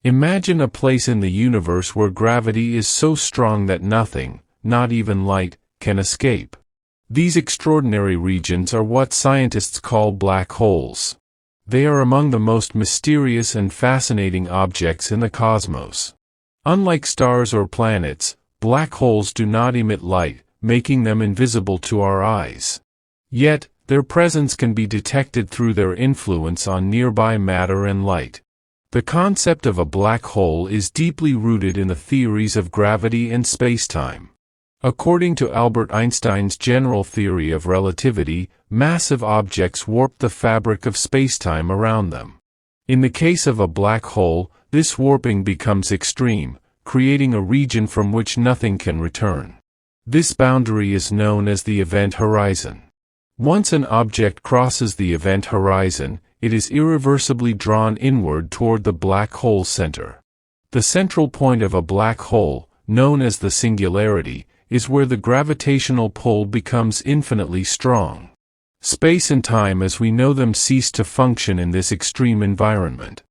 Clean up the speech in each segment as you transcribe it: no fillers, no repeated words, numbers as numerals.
Imagine a place in the universe where gravity is so strong that nothing, not even light, can escape. These extraordinary regions are what scientists call black holes. They are among the most mysterious and fascinating objects in the cosmos. Unlike stars or planets, black holes do not emit light, making them invisible to our eyes. Yet, their presence can be detected through their influence on nearby matter and light. The concept of a black hole is deeply rooted in the theories of gravity and spacetime. According to Albert Einstein's general theory of relativity, massive objects warp the fabric of spacetime around them. In the case of a black hole, this warping becomes extreme, creating a region from which nothing can return. This boundary is known as the event horizon. Once an object crosses the event horizon, it is irreversibly drawn inward toward the black hole center. The central point of a black hole, known as the singularity, is where the gravitational pull becomes infinitely strong. Space and time as we know them cease to function in this extreme environment.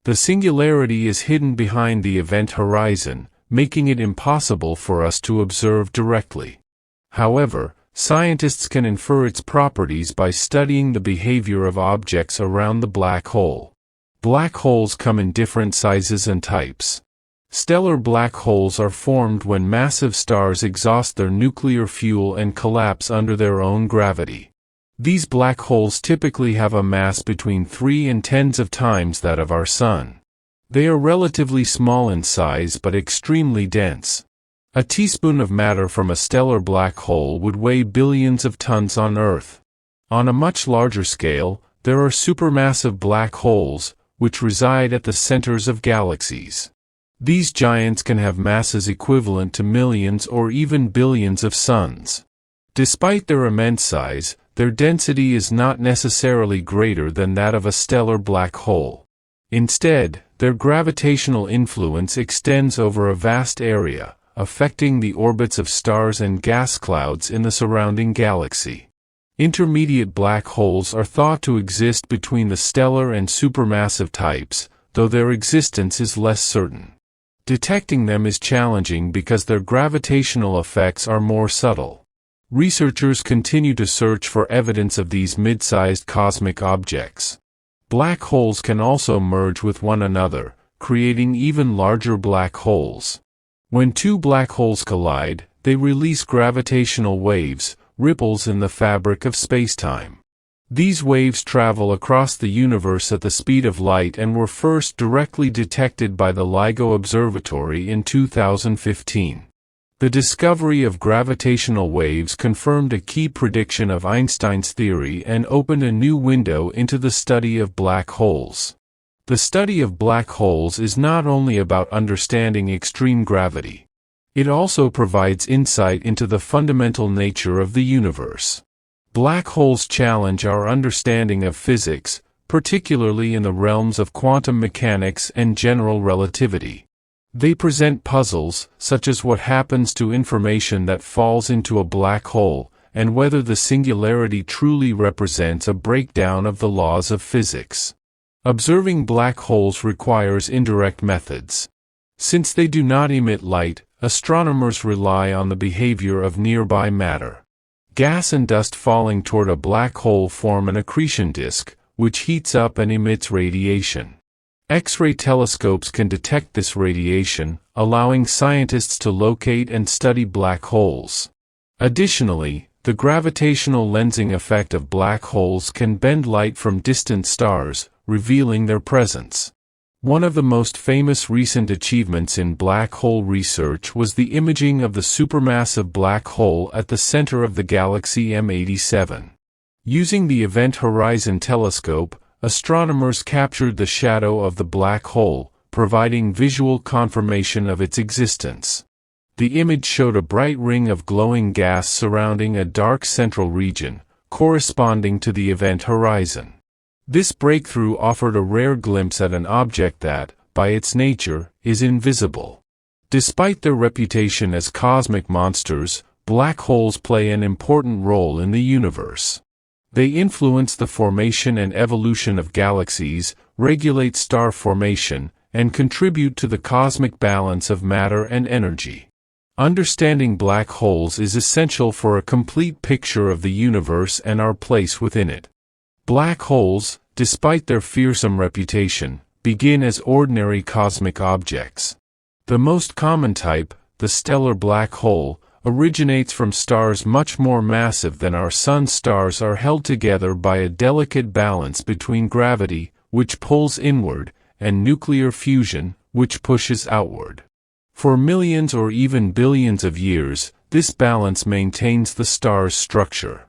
The singularity is hidden behind the event horizon, making it impossible for us to observe directly. However, scientists can infer its properties by studying the behavior of objects around the black hole. Black holes come in different sizes and types. Stellar black holes are formed when massive stars exhaust their nuclear fuel and collapse under their own gravity. These black holes typically have a mass between 3 and 10 times that of our Sun. They are relatively small in size but extremely dense. A teaspoon of matter from a stellar black hole would weigh billions of tons on Earth. On a much larger scale, there are supermassive black holes, which reside at the centers of galaxies. These giants can have masses equivalent to millions or even billions of suns. Despite their immense size, their density is not necessarily greater than that of a stellar black hole. Instead, their gravitational influence extends over a vast area, affecting the orbits of stars and gas clouds in the surrounding galaxy. Intermediate black holes are thought to exist between the stellar and supermassive types, though their existence is less certain. Detecting them is challenging because their gravitational effects are more subtle. Researchers continue to search for evidence of these mid-sized cosmic objects. Black holes can also merge with one another, creating even larger black holes. When two black holes collide, they release gravitational waves, ripples in the fabric of spacetime. These waves travel across the universe at the speed of light and were first directly detected by the LIGO Observatory in 2015. The discovery of gravitational waves confirmed a key prediction of Einstein's theory and opened a new window into the study of black holes. The study of black holes is not only about understanding extreme gravity. It also provides insight into the fundamental nature of the universe. Black holes challenge our understanding of physics, particularly in the realms of quantum mechanics and general relativity. They present puzzles, such as what happens to information that falls into a black hole, and whether the singularity truly represents a breakdown of the laws of physics. Observing black holes requires indirect methods. Since they do not emit light, astronomers rely on the behavior of nearby matter. Gas and dust falling toward a black hole form an accretion disk, which heats up and emits radiation. X-ray telescopes can detect this radiation, allowing scientists to locate and study black holes. Additionally, the gravitational lensing effect of black holes can bend light from distant stars, revealing their presence. One of the most famous recent achievements in black hole research was the imaging of the supermassive black hole at the center of the galaxy M87. Using the Event Horizon Telescope, astronomers captured the shadow of the black hole, providing visual confirmation of its existence. The image showed a bright ring of glowing gas surrounding a dark central region, corresponding to the event horizon. This breakthrough offered a rare glimpse at an object that, by its nature, is invisible. Despite their reputation as cosmic monsters, black holes play an important role in the universe. They influence the formation and evolution of galaxies, regulate star formation, and contribute to the cosmic balance of matter and energy. Understanding black holes is essential for a complete picture of the universe and our place within it. Black holes, despite their fearsome reputation, begin as ordinary cosmic objects. The most common type, the stellar black hole, originates from stars much more massive than our Sun. Stars are held together by a delicate balance between gravity, which pulls inward, and nuclear fusion, which pushes outward. For millions or even billions of years, this balance maintains the star's structure.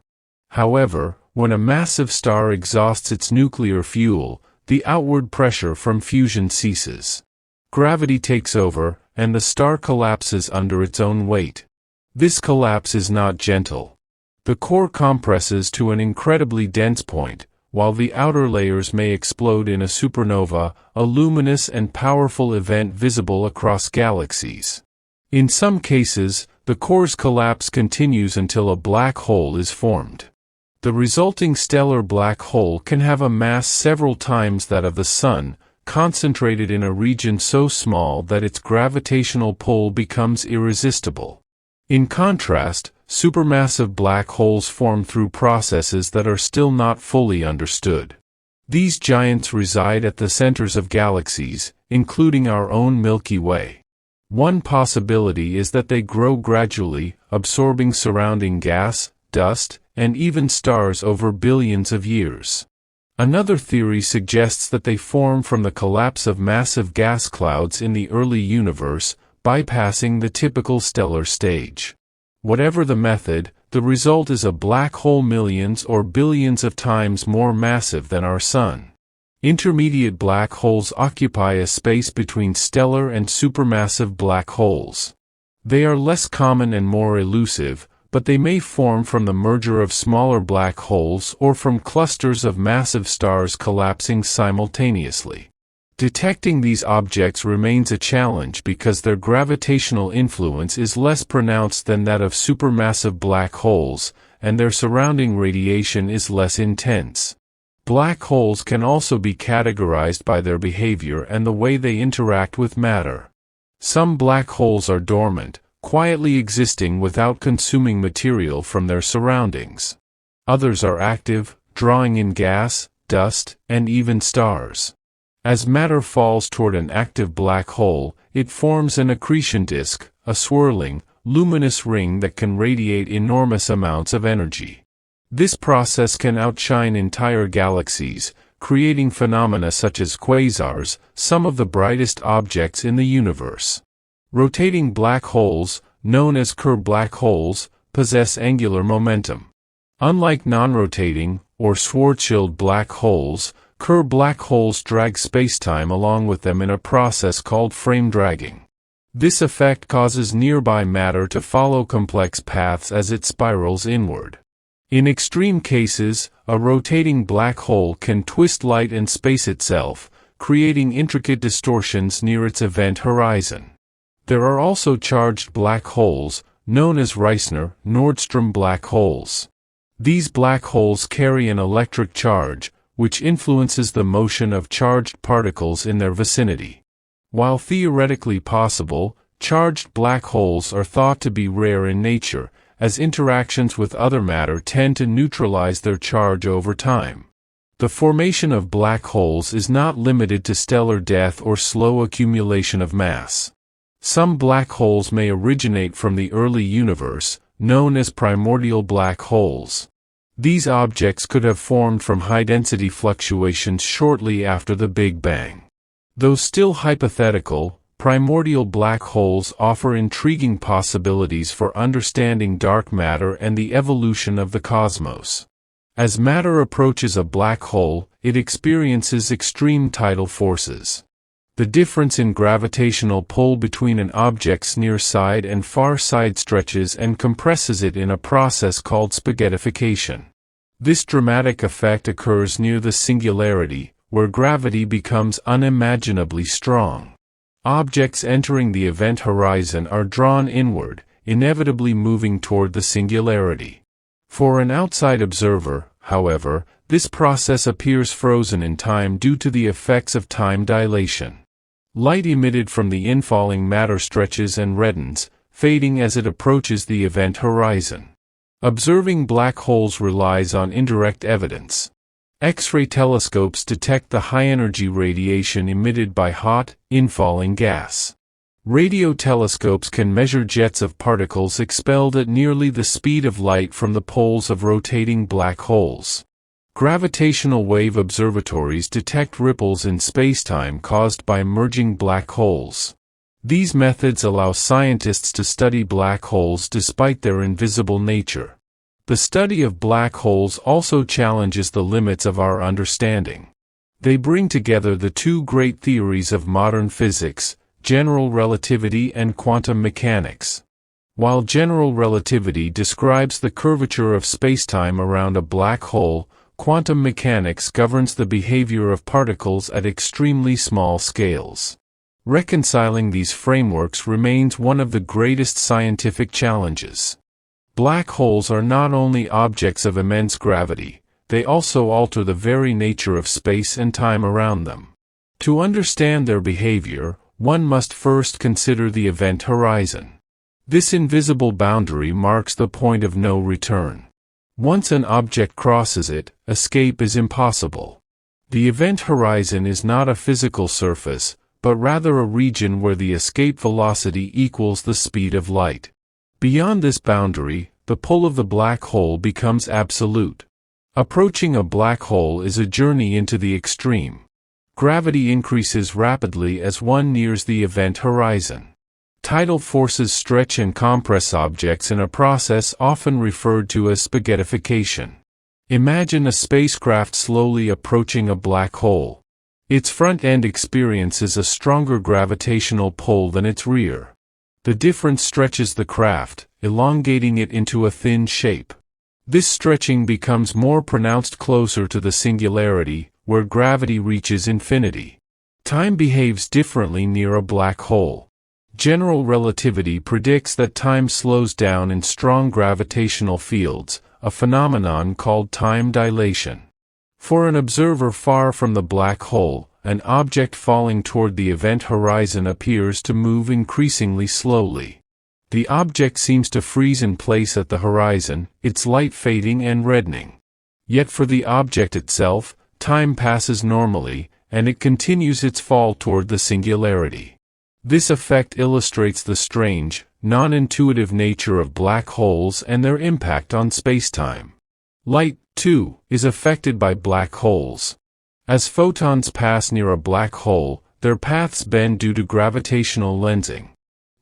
However, when a massive star exhausts its nuclear fuel, the outward pressure from fusion ceases. Gravity takes over, and the star collapses under its own weight. This collapse is not gentle. The core compresses to an incredibly dense point, while the outer layers may explode in a supernova, a luminous and powerful event visible across galaxies. In some cases, the core's collapse continues until a black hole is formed. The resulting stellar black hole can have a mass several times that of the Sun, concentrated in a region so small that its gravitational pull becomes irresistible. In contrast, supermassive black holes form through processes that are still not fully understood. These giants reside at the centers of galaxies, including our own Milky Way. One possibility is that they grow gradually, absorbing surrounding gas, dust, and even stars over billions of years. Another theory suggests that they form from the collapse of massive gas clouds in the early universe, bypassing the typical stellar stage. Whatever the method, the result is a black hole millions or billions of times more massive than our Sun. Intermediate black holes occupy a space between stellar and supermassive black holes. They are less common and more elusive, but they may form from the merger of smaller black holes or from clusters of massive stars collapsing simultaneously. Detecting these objects remains a challenge because their gravitational influence is less pronounced than that of supermassive black holes, and their surrounding radiation is less intense. Black holes can also be categorized by their behavior and the way they interact with matter. Some black holes are dormant, quietly existing without consuming material from their surroundings. Others are active, drawing in gas, dust, and even stars. As matter falls toward an active black hole, it forms an accretion disk, a swirling, luminous ring that can radiate enormous amounts of energy. This process can outshine entire galaxies, creating phenomena such as quasars, some of the brightest objects in the universe. Rotating black holes, known as Kerr black holes, possess angular momentum. Unlike non-rotating, or Schwarzschild black holes, Kerr black holes drag spacetime along with them in a process called frame dragging. This effect causes nearby matter to follow complex paths as it spirals inward. In extreme cases, a rotating black hole can twist light and space itself, creating intricate distortions near its event horizon. There are also charged black holes, known as Reissner-Nordstrom black holes. These black holes carry an electric charge, which influences the motion of charged particles in their vicinity. While theoretically possible, charged black holes are thought to be rare in nature, as interactions with other matter tend to neutralize their charge over time. The formation of black holes is not limited to stellar death or slow accumulation of mass. Some black holes may originate from the early universe, known as primordial black holes. These objects could have formed from high-density fluctuations shortly after the Big Bang. Though still hypothetical, primordial black holes offer intriguing possibilities for understanding dark matter and the evolution of the cosmos. As matter approaches a black hole, it experiences extreme tidal forces. The difference in gravitational pull between an object's near side and far side stretches and compresses it in a process called spaghettification. This dramatic effect occurs near the singularity, where gravity becomes unimaginably strong. Objects entering the event horizon are drawn inward, inevitably moving toward the singularity. For an outside observer, however, this process appears frozen in time due to the effects of time dilation. Light emitted from the infalling matter stretches and reddens, fading as it approaches the event horizon. Observing black holes relies on indirect evidence. X-ray telescopes detect the high-energy radiation emitted by hot, infalling gas. Radio telescopes can measure jets of particles expelled at nearly the speed of light from the poles of rotating black holes. Gravitational wave observatories detect ripples in spacetime caused by merging black holes. These methods allow scientists to study black holes despite their invisible nature. The study of black holes also challenges the limits of our understanding. They bring together the two great theories of modern physics, general relativity and quantum mechanics. While general relativity describes the curvature of spacetime around a black hole, quantum mechanics governs the behavior of particles at extremely small scales. Reconciling these frameworks remains one of the greatest scientific challenges. Black holes are not only objects of immense gravity, they also alter the very nature of space and time around them. To understand their behavior, one must first consider the event horizon. This invisible boundary marks the point of no return. Once an object crosses it, escape is impossible. The event horizon is not a physical surface, but rather a region where the escape velocity equals the speed of light. Beyond this boundary, the pull of the black hole becomes absolute. Approaching a black hole is a journey into the extreme. Gravity increases rapidly as one nears the event horizon. Tidal forces stretch and compress objects in a process often referred to as spaghettification. Imagine a spacecraft slowly approaching a black hole. Its front end experiences a stronger gravitational pull than its rear. The difference stretches the craft, elongating it into a thin shape. This stretching becomes more pronounced closer to the singularity, where gravity reaches infinity. Time behaves differently near a black hole. General relativity predicts that time slows down in strong gravitational fields, a phenomenon called time dilation. For an observer far from the black hole, an object falling toward the event horizon appears to move increasingly slowly. The object seems to freeze in place at the horizon, its light fading and reddening. Yet for the object itself, time passes normally, and it continues its fall toward the singularity. This effect illustrates the strange, non-intuitive nature of black holes and their impact on spacetime. Light, too, is affected by black holes. As photons pass near a black hole, their paths bend due to gravitational lensing.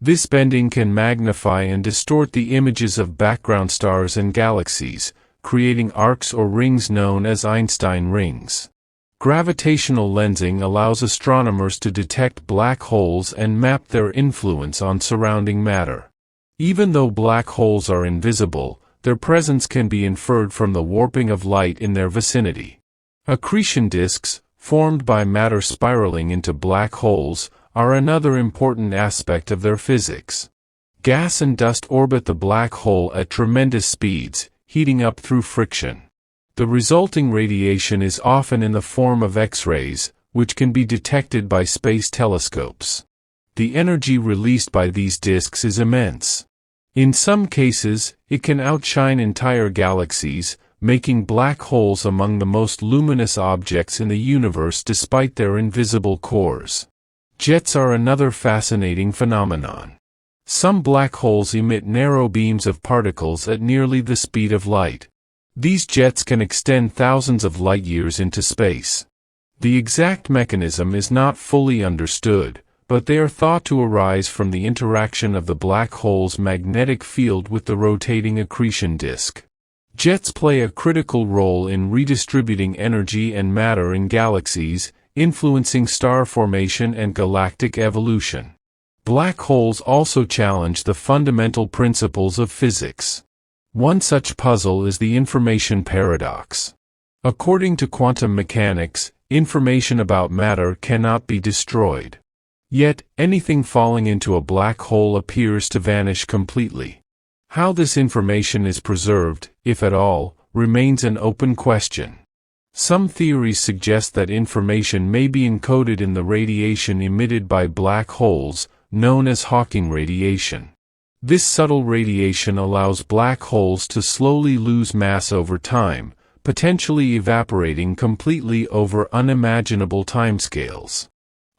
This bending can magnify and distort the images of background stars and galaxies, creating arcs or rings known as Einstein rings. Gravitational lensing allows astronomers to detect black holes and map their influence on surrounding matter. Even though black holes are invisible, their presence can be inferred from the warping of light in their vicinity. Accretion disks, formed by matter spiraling into black holes, are another important aspect of their physics. Gas and dust orbit the black hole at tremendous speeds, heating up through friction. The resulting radiation is often in the form of X-rays, which can be detected by space telescopes. The energy released by these disks is immense. In some cases, it can outshine entire galaxies, making black holes among the most luminous objects in the universe despite their invisible cores. Jets are another fascinating phenomenon. Some black holes emit narrow beams of particles at nearly the speed of light. These jets can extend thousands of light-years into space. The exact mechanism is not fully understood, but they are thought to arise from the interaction of the black hole's magnetic field with the rotating accretion disk. Jets play a critical role in redistributing energy and matter in galaxies, influencing star formation and galactic evolution. Black holes also challenge the fundamental principles of physics. One such puzzle is the information paradox. According to quantum mechanics, information about matter cannot be destroyed. Yet, anything falling into a black hole appears to vanish completely. How this information is preserved, if at all, remains an open question. Some theories suggest that information may be encoded in the radiation emitted by black holes, known as Hawking radiation. This subtle radiation allows black holes to slowly lose mass over time, potentially evaporating completely over unimaginable timescales.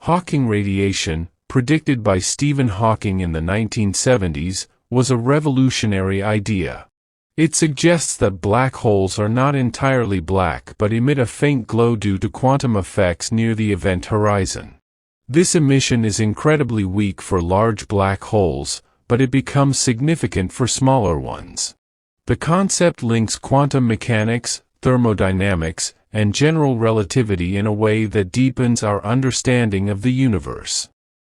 Hawking radiation, predicted by Stephen Hawking in the 1970s, was a revolutionary idea. It suggests that black holes are not entirely black but emit a faint glow due to quantum effects near the event horizon. This emission is incredibly weak for large black holes, but it becomes significant for smaller ones. The concept links quantum mechanics, thermodynamics, and general relativity in a way that deepens our understanding of the universe.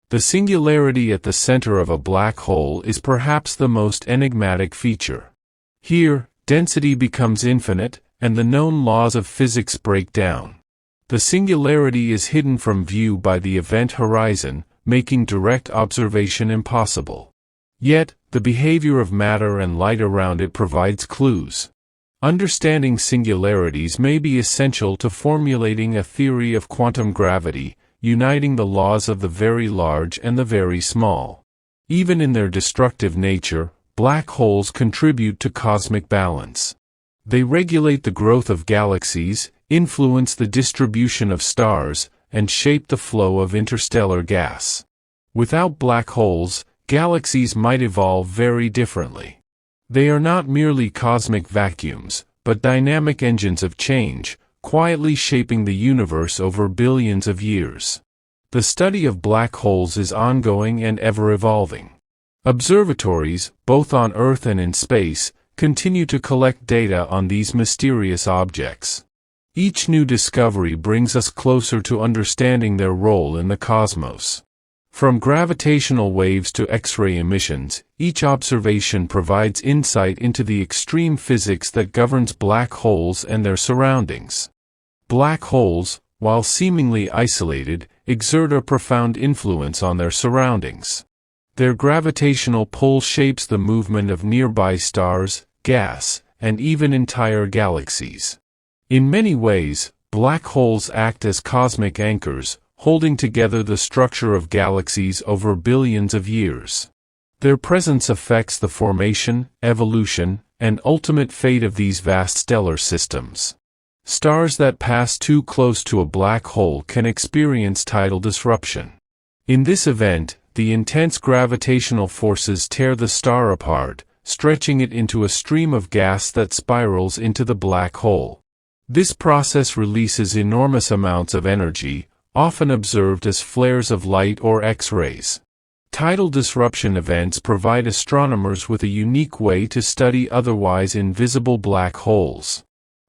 The singularity at the center of a black hole is perhaps the most enigmatic feature. Here, density becomes infinite, and the known laws of physics break down. The singularity is hidden from view by the event horizon, making direct observation impossible. Yet, the behavior of matter and light around it provides clues. Understanding singularities may be essential to formulating a theory of quantum gravity, uniting the laws of the very large and the very small. Even in their destructive nature, black holes contribute to cosmic balance. They regulate the growth of galaxies, influence the distribution of stars, and shape the flow of interstellar gas. Without black holes, galaxies might evolve very differently. They are not merely cosmic vacuums, but dynamic engines of change, quietly shaping the universe over billions of years. The study of black holes is ongoing and ever-evolving. Observatories, both on Earth and in space, continue to collect data on these mysterious objects. Each new discovery brings us closer to understanding their role in the cosmos. From gravitational waves to X-ray emissions, each observation provides insight into the extreme physics that governs black holes and their surroundings. Black holes, while seemingly isolated, exert a profound influence on their surroundings. Their gravitational pull shapes the movement of nearby stars, gas, and even entire galaxies. In many ways, black holes act as cosmic anchors, holding together the structure of galaxies over billions of years. Their presence affects the formation, evolution, and ultimate fate of these vast stellar systems. Stars that pass too close to a black hole can experience tidal disruption. In this event, the intense gravitational forces tear the star apart, stretching it into a stream of gas that spirals into the black hole. This process releases enormous amounts of energy, often observed as flares of light or X-rays. Tidal disruption events provide astronomers with a unique way to study otherwise invisible black holes.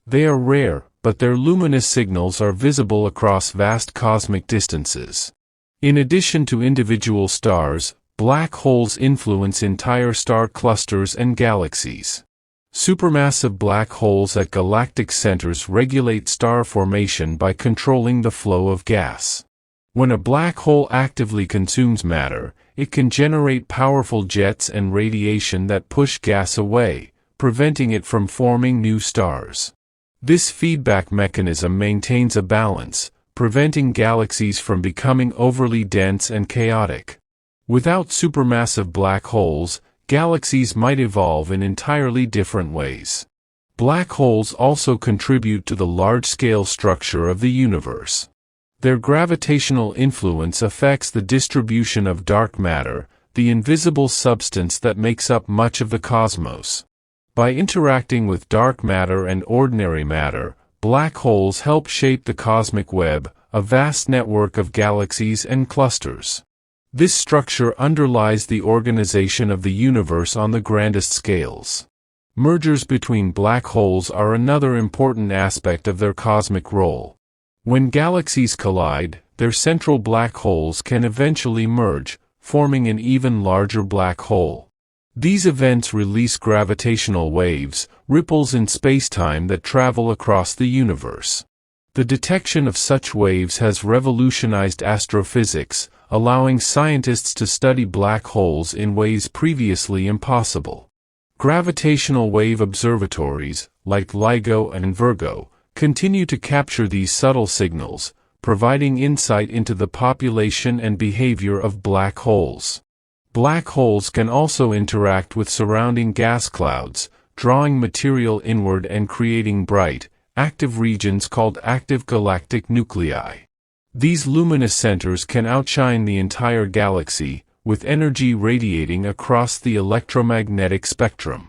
They are rare, but their luminous signals are visible across vast cosmic distances. In addition to individual stars, black holes influence entire star clusters and galaxies. Supermassive black holes at galactic centers regulate star formation by controlling the flow of gas. When a black hole actively consumes matter, it can generate powerful jets and radiation that push gas away, preventing it from forming new stars. This feedback mechanism maintains a balance, preventing galaxies from becoming overly dense and chaotic. Without supermassive black holes, galaxies might evolve in entirely different ways. Black holes also contribute to the large-scale structure of the universe. Their gravitational influence affects the distribution of dark matter, the invisible substance that makes up much of the cosmos. By interacting with dark matter and ordinary matter, black holes help shape the cosmic web, a vast network of galaxies and clusters. This structure underlies the organization of the universe on the grandest scales. Mergers between black holes are another important aspect of their cosmic role. When galaxies collide, their central black holes can eventually merge, forming an even larger black hole. These events release gravitational waves, ripples in spacetime that travel across the universe. The detection of such waves has revolutionized astrophysics, allowing scientists to study black holes in ways previously impossible. Gravitational wave observatories, like LIGO and Virgo, continue to capture these subtle signals, providing insight into the population and behavior of black holes. Black holes can also interact with surrounding gas clouds, drawing material inward and creating bright, active regions called active galactic nuclei. These luminous centers can outshine the entire galaxy, with energy radiating across the electromagnetic spectrum.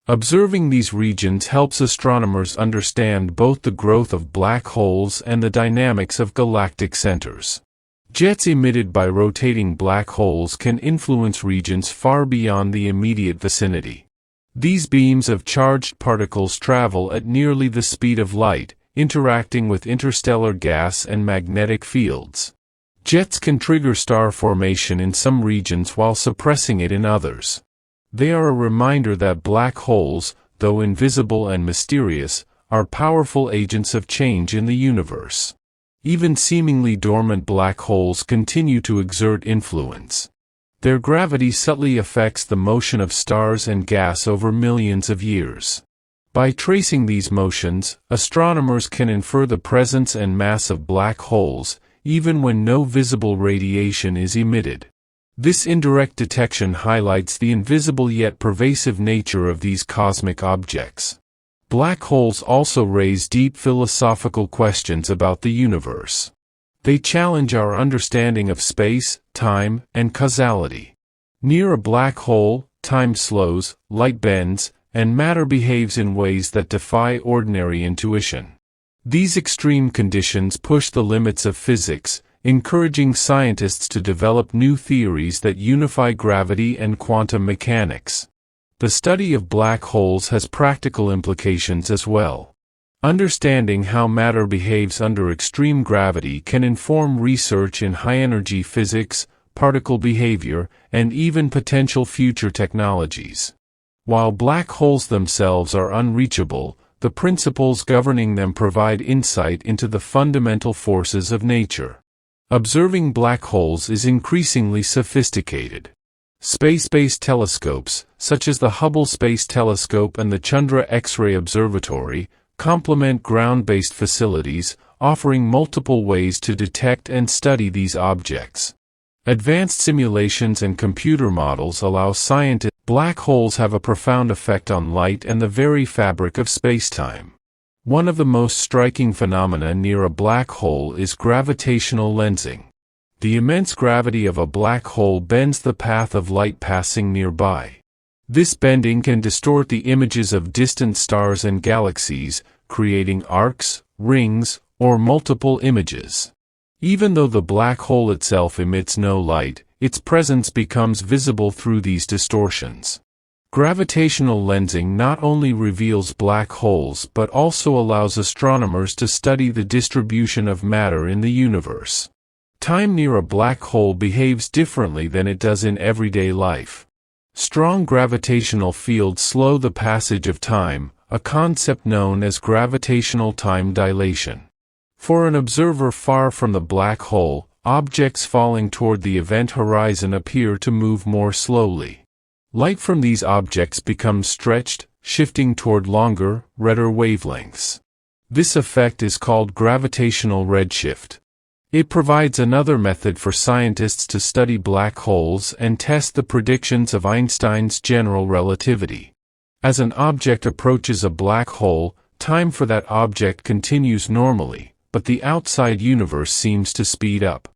Observing these regions helps astronomers understand both the growth of black holes and the dynamics of galactic centers. Jets emitted by rotating black holes can influence regions far beyond the immediate vicinity. These beams of charged particles travel at nearly the speed of light, interacting with interstellar gas and magnetic fields. Jets can trigger star formation in some regions while suppressing it in others. They are a reminder that black holes, though invisible and mysterious, are powerful agents of change in the universe. Even seemingly dormant black holes continue to exert influence. Their gravity subtly affects the motion of stars and gas over millions of years. By tracing these motions, astronomers can infer the presence and mass of black holes, even when no visible radiation is emitted. This indirect detection highlights the invisible yet pervasive nature of these cosmic objects. Black holes also raise deep philosophical questions about the universe. They challenge our understanding of space, time, and causality. Near a black hole, time slows, light bends, and matter behaves in ways that defy ordinary intuition. These extreme conditions push the limits of physics, encouraging scientists to develop new theories that unify gravity and quantum mechanics. The study of black holes has practical implications as well. Understanding how matter behaves under extreme gravity can inform research in high-energy physics, particle behavior, and even potential future technologies. While black holes themselves are unreachable, the principles governing them provide insight into the fundamental forces of nature. Observing black holes is increasingly sophisticated. Space-based telescopes, such as the Hubble Space Telescope and the Chandra X-ray Observatory, complement ground-based facilities, offering multiple ways to detect and study these objects. Advanced simulations and computer models allow scientists. Black holes have a profound effect on light and the very fabric of spacetime. One of the most striking phenomena near a black hole is gravitational lensing. The immense gravity of a black hole bends the path of light passing nearby. This bending can distort the images of distant stars and galaxies, creating arcs, rings, or multiple images. Even though the black hole itself emits no light, its presence becomes visible through these distortions. Gravitational lensing not only reveals black holes but also allows astronomers to study the distribution of matter in the universe. Time near a black hole behaves differently than it does in everyday life. Strong gravitational fields slow the passage of time, a concept known as gravitational time dilation. For an observer far from the black hole, objects falling toward the event horizon appear to move more slowly. Light from these objects becomes stretched, shifting toward longer, redder wavelengths. This effect is called gravitational redshift. It provides another method for scientists to study black holes and test the predictions of Einstein's general relativity. As an object approaches a black hole, time for that object continues normally, but the outside universe seems to speed up.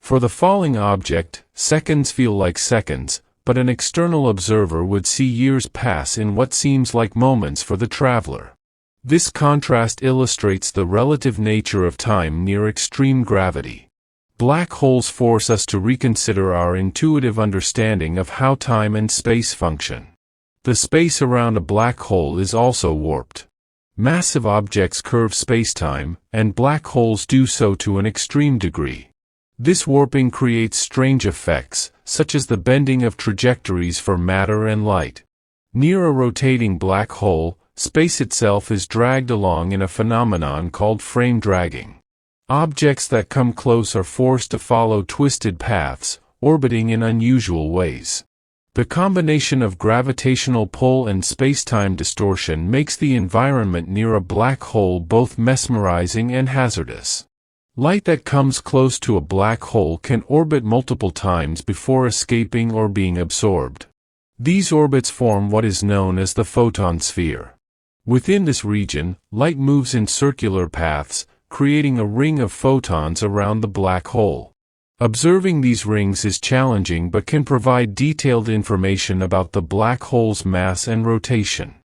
For the falling object, seconds feel like seconds, but an external observer would see years pass in what seems like moments for the traveler. This contrast illustrates the relative nature of time near extreme gravity. Black holes force us to reconsider our intuitive understanding of how time and space function. The space around a black hole is also warped. Massive objects curve spacetime, and black holes do so to an extreme degree. This warping creates strange effects, such as the bending of trajectories for matter and light. Near a rotating black hole, space itself is dragged along in a phenomenon called frame dragging. Objects that come close are forced to follow twisted paths, orbiting in unusual ways. The combination of gravitational pull and spacetime distortion makes the environment near a black hole both mesmerizing and hazardous. Light that comes close to a black hole can orbit multiple times before escaping or being absorbed. These orbits form what is known as the photon sphere. Within this region, light moves in circular paths, creating a ring of photons around the black hole. Observing these rings is challenging but can provide detailed information about the black hole's mass and rotation.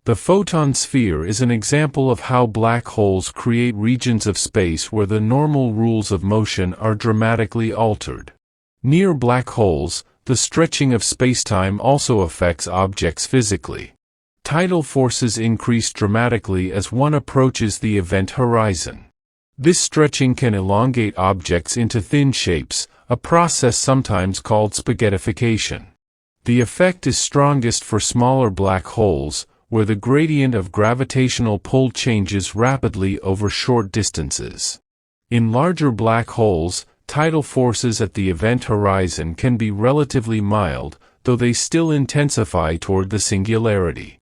The photon sphere is an example of how black holes create regions of space where the normal rules of motion are dramatically altered. Near black holes, the stretching of spacetime also affects objects physically. Tidal forces increase dramatically as one approaches the event horizon. This stretching can elongate objects into thin shapes, a process sometimes called spaghettification. The effect is strongest for smaller black holes, where the gradient of gravitational pull changes rapidly over short distances. In larger black holes, tidal forces at the event horizon can be relatively mild, though they still intensify toward the singularity.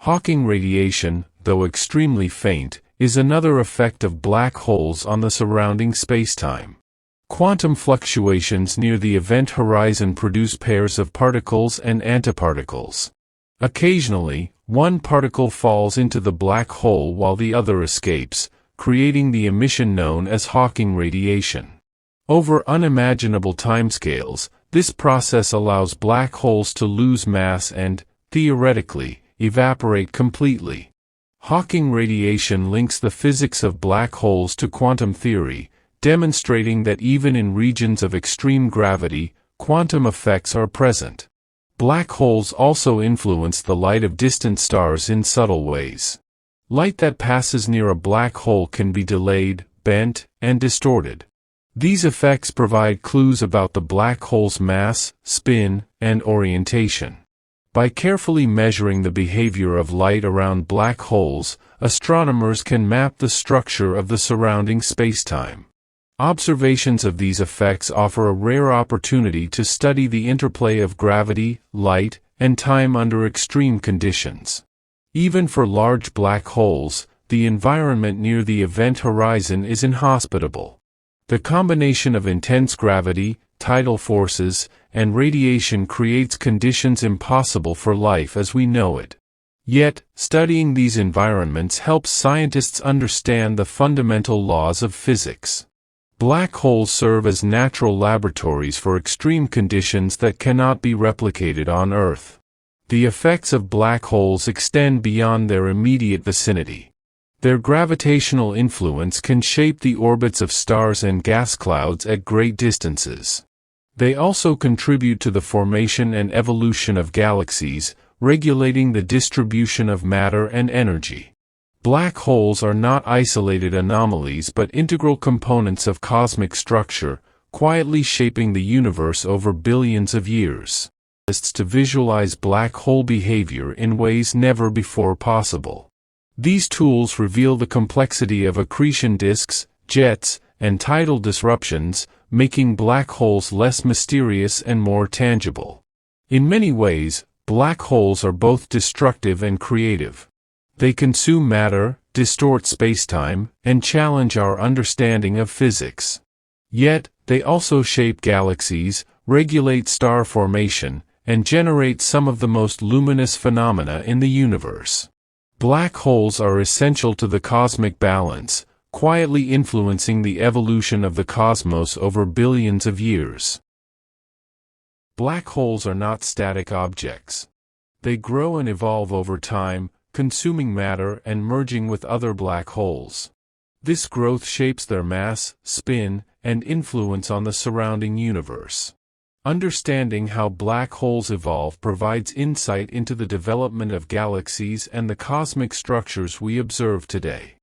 Hawking radiation, though extremely faint, is another effect of black holes on the surrounding spacetime. Quantum fluctuations near the event horizon produce pairs of particles and antiparticles. Occasionally, one particle falls into the black hole while the other escapes, creating the emission known as Hawking radiation. Over unimaginable timescales, this process allows black holes to lose mass and, theoretically, evaporate completely. Hawking radiation links the physics of black holes to quantum theory, demonstrating that even in regions of extreme gravity, quantum effects are present. Black holes also influence the light of distant stars in subtle ways. Light that passes near a black hole can be delayed, bent, and distorted. These effects provide clues about the black hole's mass, spin, and orientation. By carefully measuring the behavior of light around black holes, astronomers can map the structure of the surrounding spacetime. Observations of these effects offer a rare opportunity to study the interplay of gravity, light, and time under extreme conditions. Even for large black holes, the environment near the event horizon is inhospitable. The combination of intense gravity, tidal forces, and radiation creates conditions impossible for life as we know it. Yet, studying these environments helps scientists understand the fundamental laws of physics. Black holes serve as natural laboratories for extreme conditions that cannot be replicated on Earth. The effects of black holes extend beyond their immediate vicinity. Their gravitational influence can shape the orbits of stars and gas clouds at great distances. They also contribute to the formation and evolution of galaxies, regulating the distribution of matter and energy. Black holes are not isolated anomalies but integral components of cosmic structure, quietly shaping the universe over billions of years. To visualize black hole behavior in ways never before possible. These tools reveal the complexity of accretion disks, jets, and tidal disruptions, making black holes less mysterious and more tangible. In many ways, black holes are both destructive and creative. They consume matter, distort spacetime, and challenge our understanding of physics. Yet, they also shape galaxies, regulate star formation, and generate some of the most luminous phenomena in the universe. Black holes are essential to the cosmic balance, quietly influencing the evolution of the cosmos over billions of years. Black holes are not static objects. They grow and evolve over time, consuming matter and merging with other black holes. This growth shapes their mass, spin, and influence on the surrounding universe. Understanding how black holes evolve provides insight into the development of galaxies and the cosmic structures we observe today.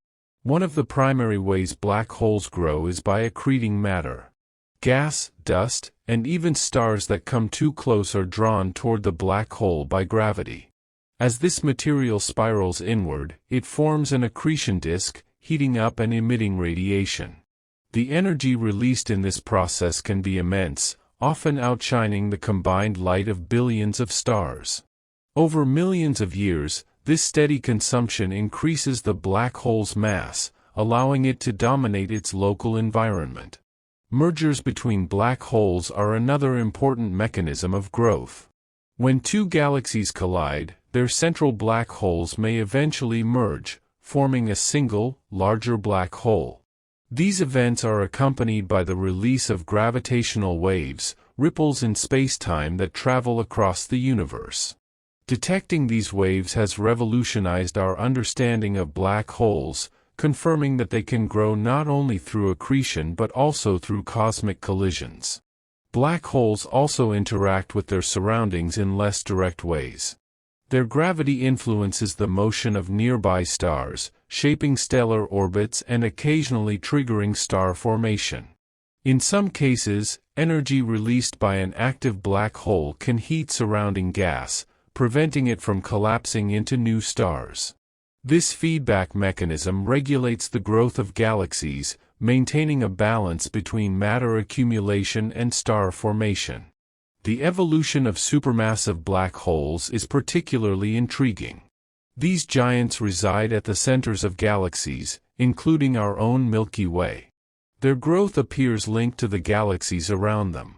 One of the primary ways black holes grow is by accreting matter. Gas, dust, and even stars that come too close are drawn toward the black hole by gravity. As this material spirals inward, it forms an accretion disk, heating up and emitting radiation. The energy released in this process can be immense, often outshining the combined light of billions of stars. Over millions of years, this steady consumption increases the black hole's mass, allowing it to dominate its local environment. Mergers between black holes are another important mechanism of growth. When two galaxies collide, their central black holes may eventually merge, forming a single, larger black hole. These events are accompanied by the release of gravitational waves, ripples in space-time that travel across the universe. Detecting these waves has revolutionized our understanding of black holes, confirming that they can grow not only through accretion but also through cosmic collisions. Black holes also interact with their surroundings in less direct ways. Their gravity influences the motion of nearby stars, shaping stellar orbits and occasionally triggering star formation. In some cases, energy released by an active black hole can heat surrounding gas, preventing it from collapsing into new stars. This feedback mechanism regulates the growth of galaxies, maintaining a balance between matter accumulation and star formation. The evolution of supermassive black holes is particularly intriguing. These giants reside at the centers of galaxies, including our own Milky Way. Their growth appears linked to the galaxies around them.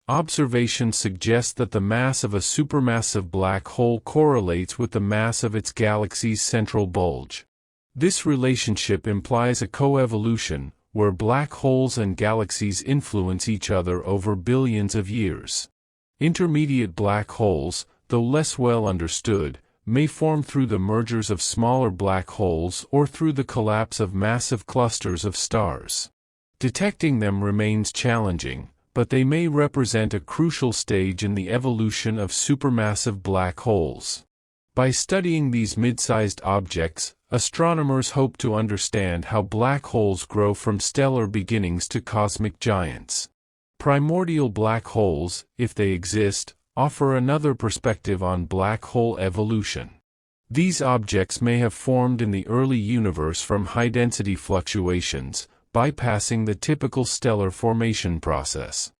Observations suggest that the mass of a supermassive black hole correlates with the mass of its galaxy's central bulge. This relationship implies a coevolution, where black holes and galaxies influence each other over billions of years. Intermediate black holes, though less well understood, may form through the mergers of smaller black holes or through the collapse of massive clusters of stars. Detecting them remains challenging, but they may represent a crucial stage in the evolution of supermassive black holes. By studying these mid-sized objects, astronomers hope to understand how black holes grow from stellar beginnings to cosmic giants. Primordial black holes, if they exist, offer another perspective on black hole evolution. These objects may have formed in the early universe from high-density fluctuations, bypassing the typical stellar formation process.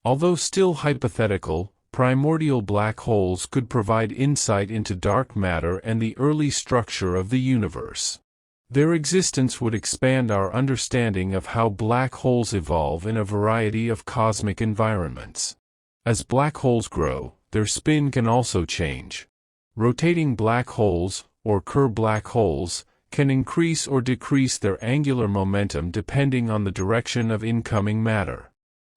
Although still hypothetical, primordial black holes could provide insight into dark matter and the early structure of the universe. Their existence would expand our understanding of how black holes evolve in a variety of cosmic environments. As black holes grow, their spin can also change. Rotating black holes, or Kerr black holes, can increase or decrease their angular momentum depending on the direction of incoming matter.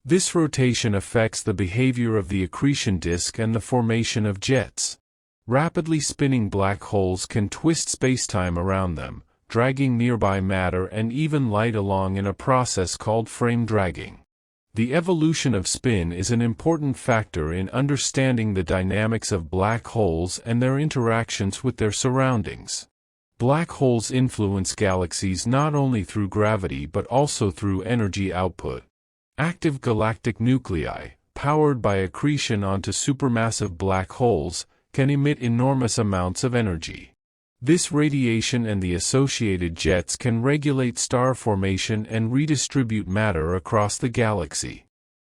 This rotation affects the behavior of the accretion disk and the formation of jets. Rapidly spinning black holes can twist spacetime around them, dragging nearby matter and even light along in a process called frame dragging. The evolution of spin is an important factor in understanding the dynamics of black holes and their interactions with their surroundings. Black holes influence galaxies not only through gravity but also through energy output. Active galactic nuclei, powered by accretion onto supermassive black holes, can emit enormous amounts of energy. This radiation and the associated jets can regulate star formation and redistribute matter across the galaxy.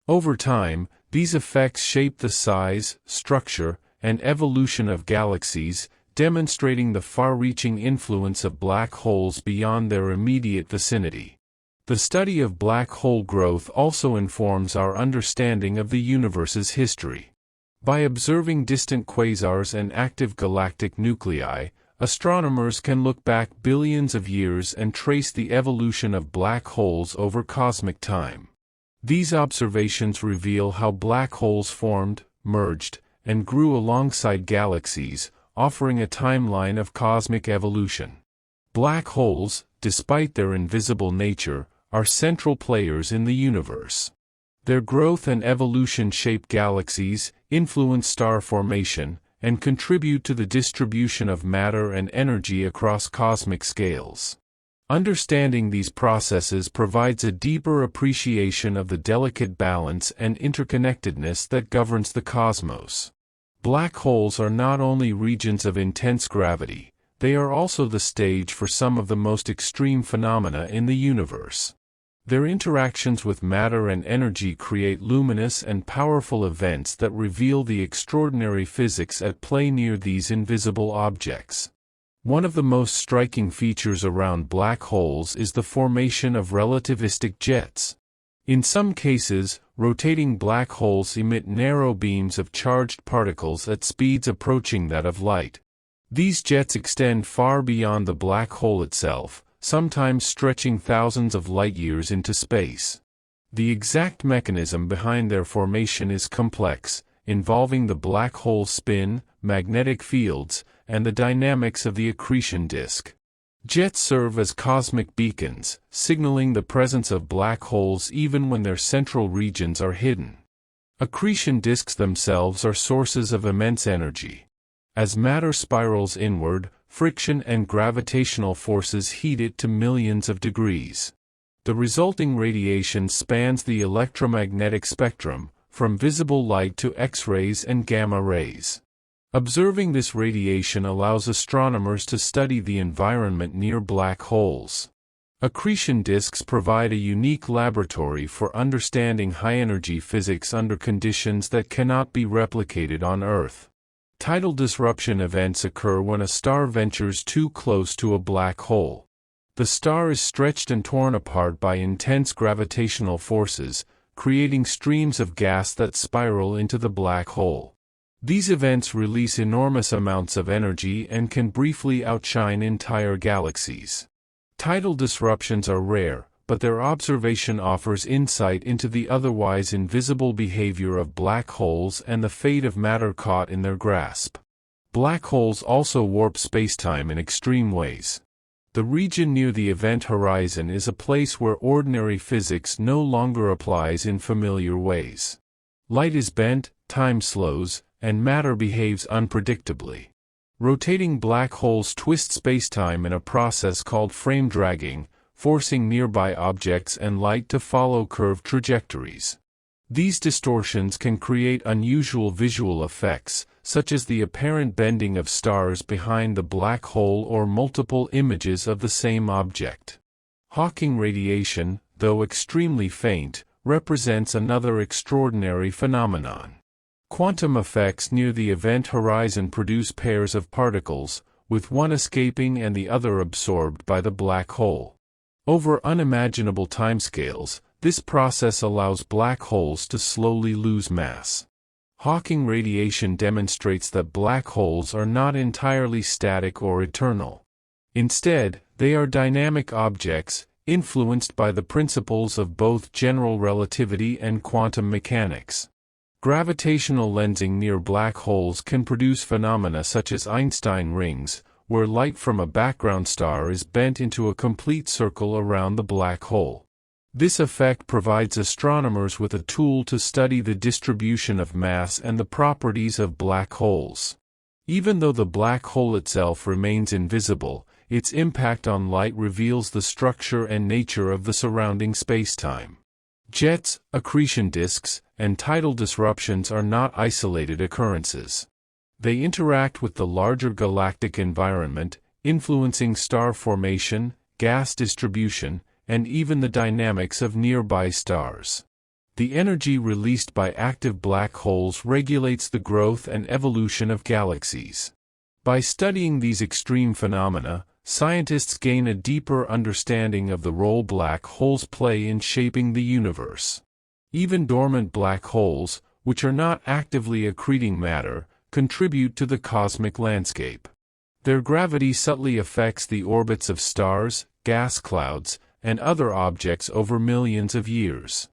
Over time, these effects shape the size, structure, and evolution of galaxies, demonstrating the far-reaching influence of black holes beyond their immediate vicinity. The study of black hole growth also informs our understanding of the universe's history. By observing distant quasars and active galactic nuclei, astronomers can look back billions of years and trace the evolution of black holes over cosmic time. These observations reveal how black holes formed, merged, and grew alongside galaxies, offering a timeline of cosmic evolution. Black holes, despite their invisible nature, are central players in the universe. Their growth and evolution shape galaxies, influence star formation, and contribute to the distribution of matter and energy across cosmic scales. Understanding these processes provides a deeper appreciation of the delicate balance and interconnectedness that governs the cosmos. Black holes are not only regions of intense gravity, they are also the stage for some of the most extreme phenomena in the universe. Their interactions with matter and energy create luminous and powerful events that reveal the extraordinary physics at play near these invisible objects. One of the most striking features around black holes is the formation of relativistic jets. In some cases, rotating black holes emit narrow beams of charged particles at speeds approaching that of light. These jets extend far beyond the black hole itself, sometimes stretching thousands of light-years into space. The exact mechanism behind their formation is complex, involving the black hole's spin, magnetic fields, and the dynamics of the accretion disk. Jets serve as cosmic beacons, signaling the presence of black holes even when their central regions are hidden. Accretion disks themselves are sources of immense energy. As matter spirals inward, friction and gravitational forces heat it to millions of degrees. The resulting radiation spans the electromagnetic spectrum, from visible light to X-rays and gamma rays. Observing this radiation allows astronomers to study the environment near black holes. Accretion disks provide a unique laboratory for understanding high-energy physics under conditions that cannot be replicated on Earth. Tidal disruption events occur when a star ventures too close to a black hole. The star is stretched and torn apart by intense gravitational forces, creating streams of gas that spiral into the black hole. These events release enormous amounts of energy and can briefly outshine entire galaxies. Tidal disruptions are rare, but their observation offers insight into the otherwise invisible behavior of black holes and the fate of matter caught in their grasp. Black holes also warp spacetime in extreme ways. The region near the event horizon is a place where ordinary physics no longer applies in familiar ways. Light is bent, time slows, and matter behaves unpredictably. Rotating black holes twist spacetime in a process called frame dragging, forcing nearby objects and light to follow curved trajectories. These distortions can create unusual visual effects, such as the apparent bending of stars behind the black hole or multiple images of the same object. Hawking radiation, though extremely faint, represents another extraordinary phenomenon. Quantum effects near the event horizon produce pairs of particles, with one escaping and the other absorbed by the black hole. Over unimaginable timescales, this process allows black holes to slowly lose mass. Hawking radiation demonstrates that black holes are not entirely static or eternal. Instead, they are dynamic objects, influenced by the principles of both general relativity and quantum mechanics. Gravitational lensing near black holes can produce phenomena such as Einstein rings, where light from a background star is bent into a complete circle around the black hole. This effect provides astronomers with a tool to study the distribution of mass and the properties of black holes. Even though the black hole itself remains invisible, its impact on light reveals the structure and nature of the surrounding spacetime. Jets, accretion disks, and tidal disruptions are not isolated occurrences. They interact with the larger galactic environment, influencing star formation, gas distribution, and even the dynamics of nearby stars. The energy released by active black holes regulates the growth and evolution of galaxies. By studying these extreme phenomena, scientists gain a deeper understanding of the role black holes play in shaping the universe. Even dormant black holes, which are not actively accreting matter, contribute to the cosmic landscape. Their gravity subtly affects the orbits of stars, gas clouds, and other objects over millions of years.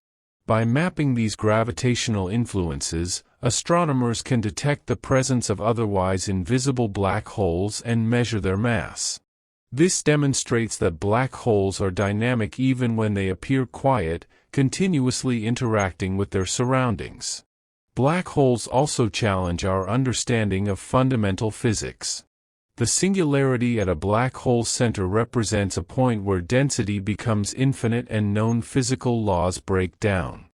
By mapping these gravitational influences, astronomers can detect the presence of otherwise invisible black holes and measure their mass. This demonstrates that black holes are dynamic even when they appear quiet, continuously interacting with their surroundings. Black holes also challenge our understanding of fundamental physics. The singularity at a black hole center represents a point where density becomes infinite and known physical laws break down.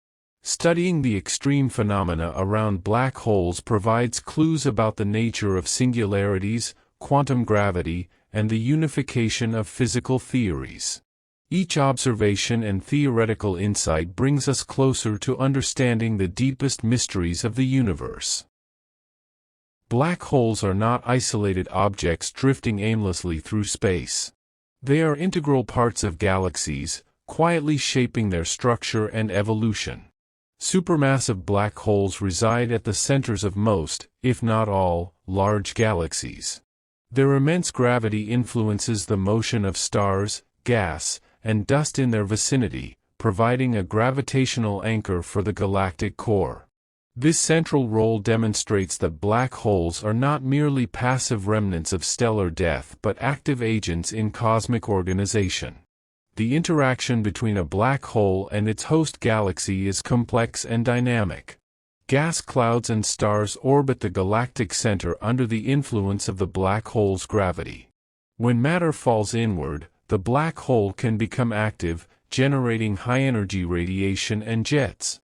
Studying the extreme phenomena around black holes provides clues about the nature of singularities, quantum gravity, and the unification of physical theories. Each observation and theoretical insight brings us closer to understanding the deepest mysteries of the universe. Black holes are not isolated objects drifting aimlessly through space. They are integral parts of galaxies, quietly shaping their structure and evolution. Supermassive black holes reside at the centers of most, if not all, large galaxies. Their immense gravity influences the motion of stars, gas, and dust in their vicinity, providing a gravitational anchor for the galactic core. This central role demonstrates that black holes are not merely passive remnants of stellar death but active agents in cosmic organization. The interaction between a black hole and its host galaxy is complex and dynamic. Gas clouds and stars orbit the galactic center under the influence of the black hole's gravity. When matter falls inward, the black hole can become active, generating high-energy radiation and jets.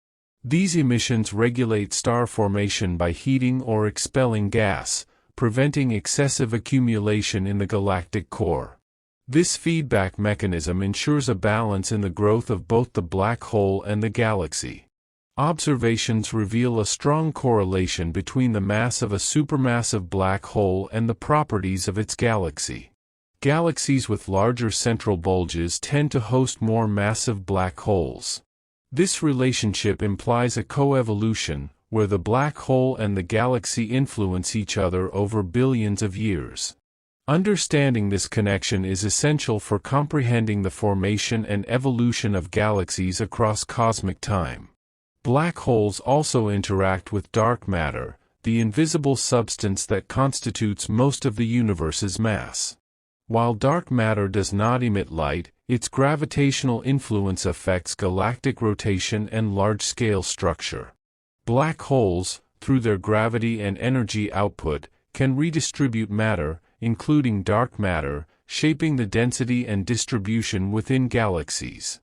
These emissions regulate star formation by heating or expelling gas, preventing excessive accumulation in the galactic core. This feedback mechanism ensures a balance in the growth of both the black hole and the galaxy. Observations reveal a strong correlation between the mass of a supermassive black hole and the properties of its galaxy. Galaxies with larger central bulges tend to host more massive black holes. This relationship implies a coevolution, where the black hole and the galaxy influence each other over billions of years. Understanding this connection is essential for comprehending the formation and evolution of galaxies across cosmic time. Black holes also interact with dark matter, the invisible substance that constitutes most of the universe's mass. While dark matter does not emit light, its gravitational influence affects galactic rotation and large-scale structure. Black holes, through their gravity and energy output, can redistribute matter, including dark matter, shaping the density and distribution within galaxies.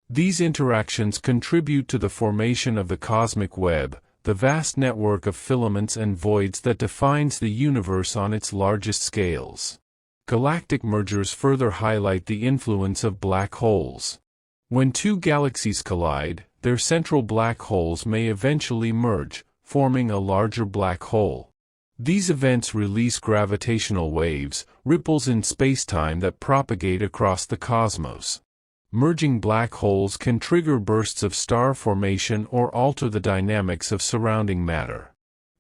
These interactions contribute to the formation of the cosmic web, the vast network of filaments and voids that defines the universe on its largest scales. Galactic mergers further highlight the influence of black holes. When two galaxies collide, their central black holes may eventually merge, forming a larger black hole. These events release gravitational waves, ripples in spacetime that propagate across the cosmos. Merging black holes can trigger bursts of star formation or alter the dynamics of surrounding matter.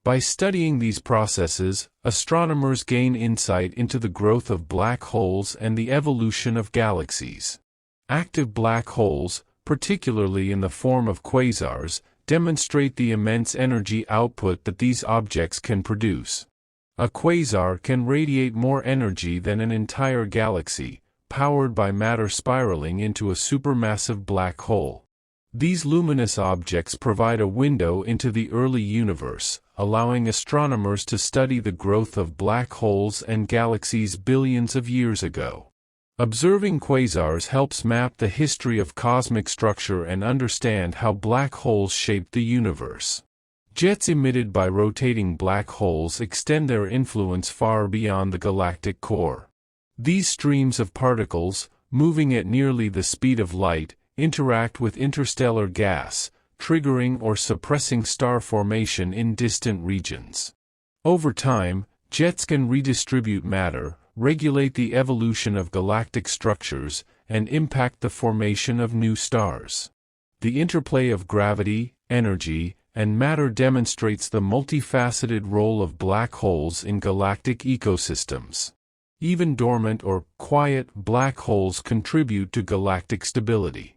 By studying these processes, astronomers gain insight into the growth of black holes and the evolution of galaxies. Active black holes, particularly in the form of quasars, demonstrate the immense energy output that these objects can produce. A quasar can radiate more energy than an entire galaxy, powered by matter spiraling into a supermassive black hole. These luminous objects provide a window into the early universe, allowing astronomers to study the growth of black holes and galaxies billions of years ago. Observing quasars helps map the history of cosmic structure and understand how black holes shape the universe. Jets emitted by rotating black holes extend their influence far beyond the galactic core. These streams of particles, moving at nearly the speed of light, interact with interstellar gas, triggering or suppressing star formation in distant regions. Over time, jets can redistribute matter, regulate the evolution of galactic structures, and impact the formation of new stars. The interplay of gravity, energy, and matter demonstrates the multifaceted role of black holes in galactic ecosystems. Even dormant or quiet black holes contribute to galactic stability.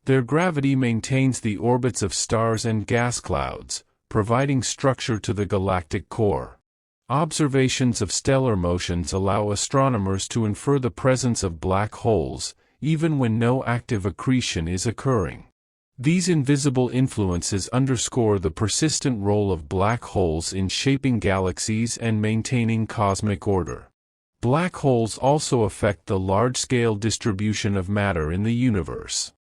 Their gravity maintains the orbits of stars and gas clouds, providing structure to the galactic core. Observations of stellar motions allow astronomers to infer the presence of black holes, even when no active accretion is occurring. These invisible influences underscore the persistent role of black holes in shaping galaxies and maintaining cosmic order. Black holes also affect the large-scale distribution of matter in the universe.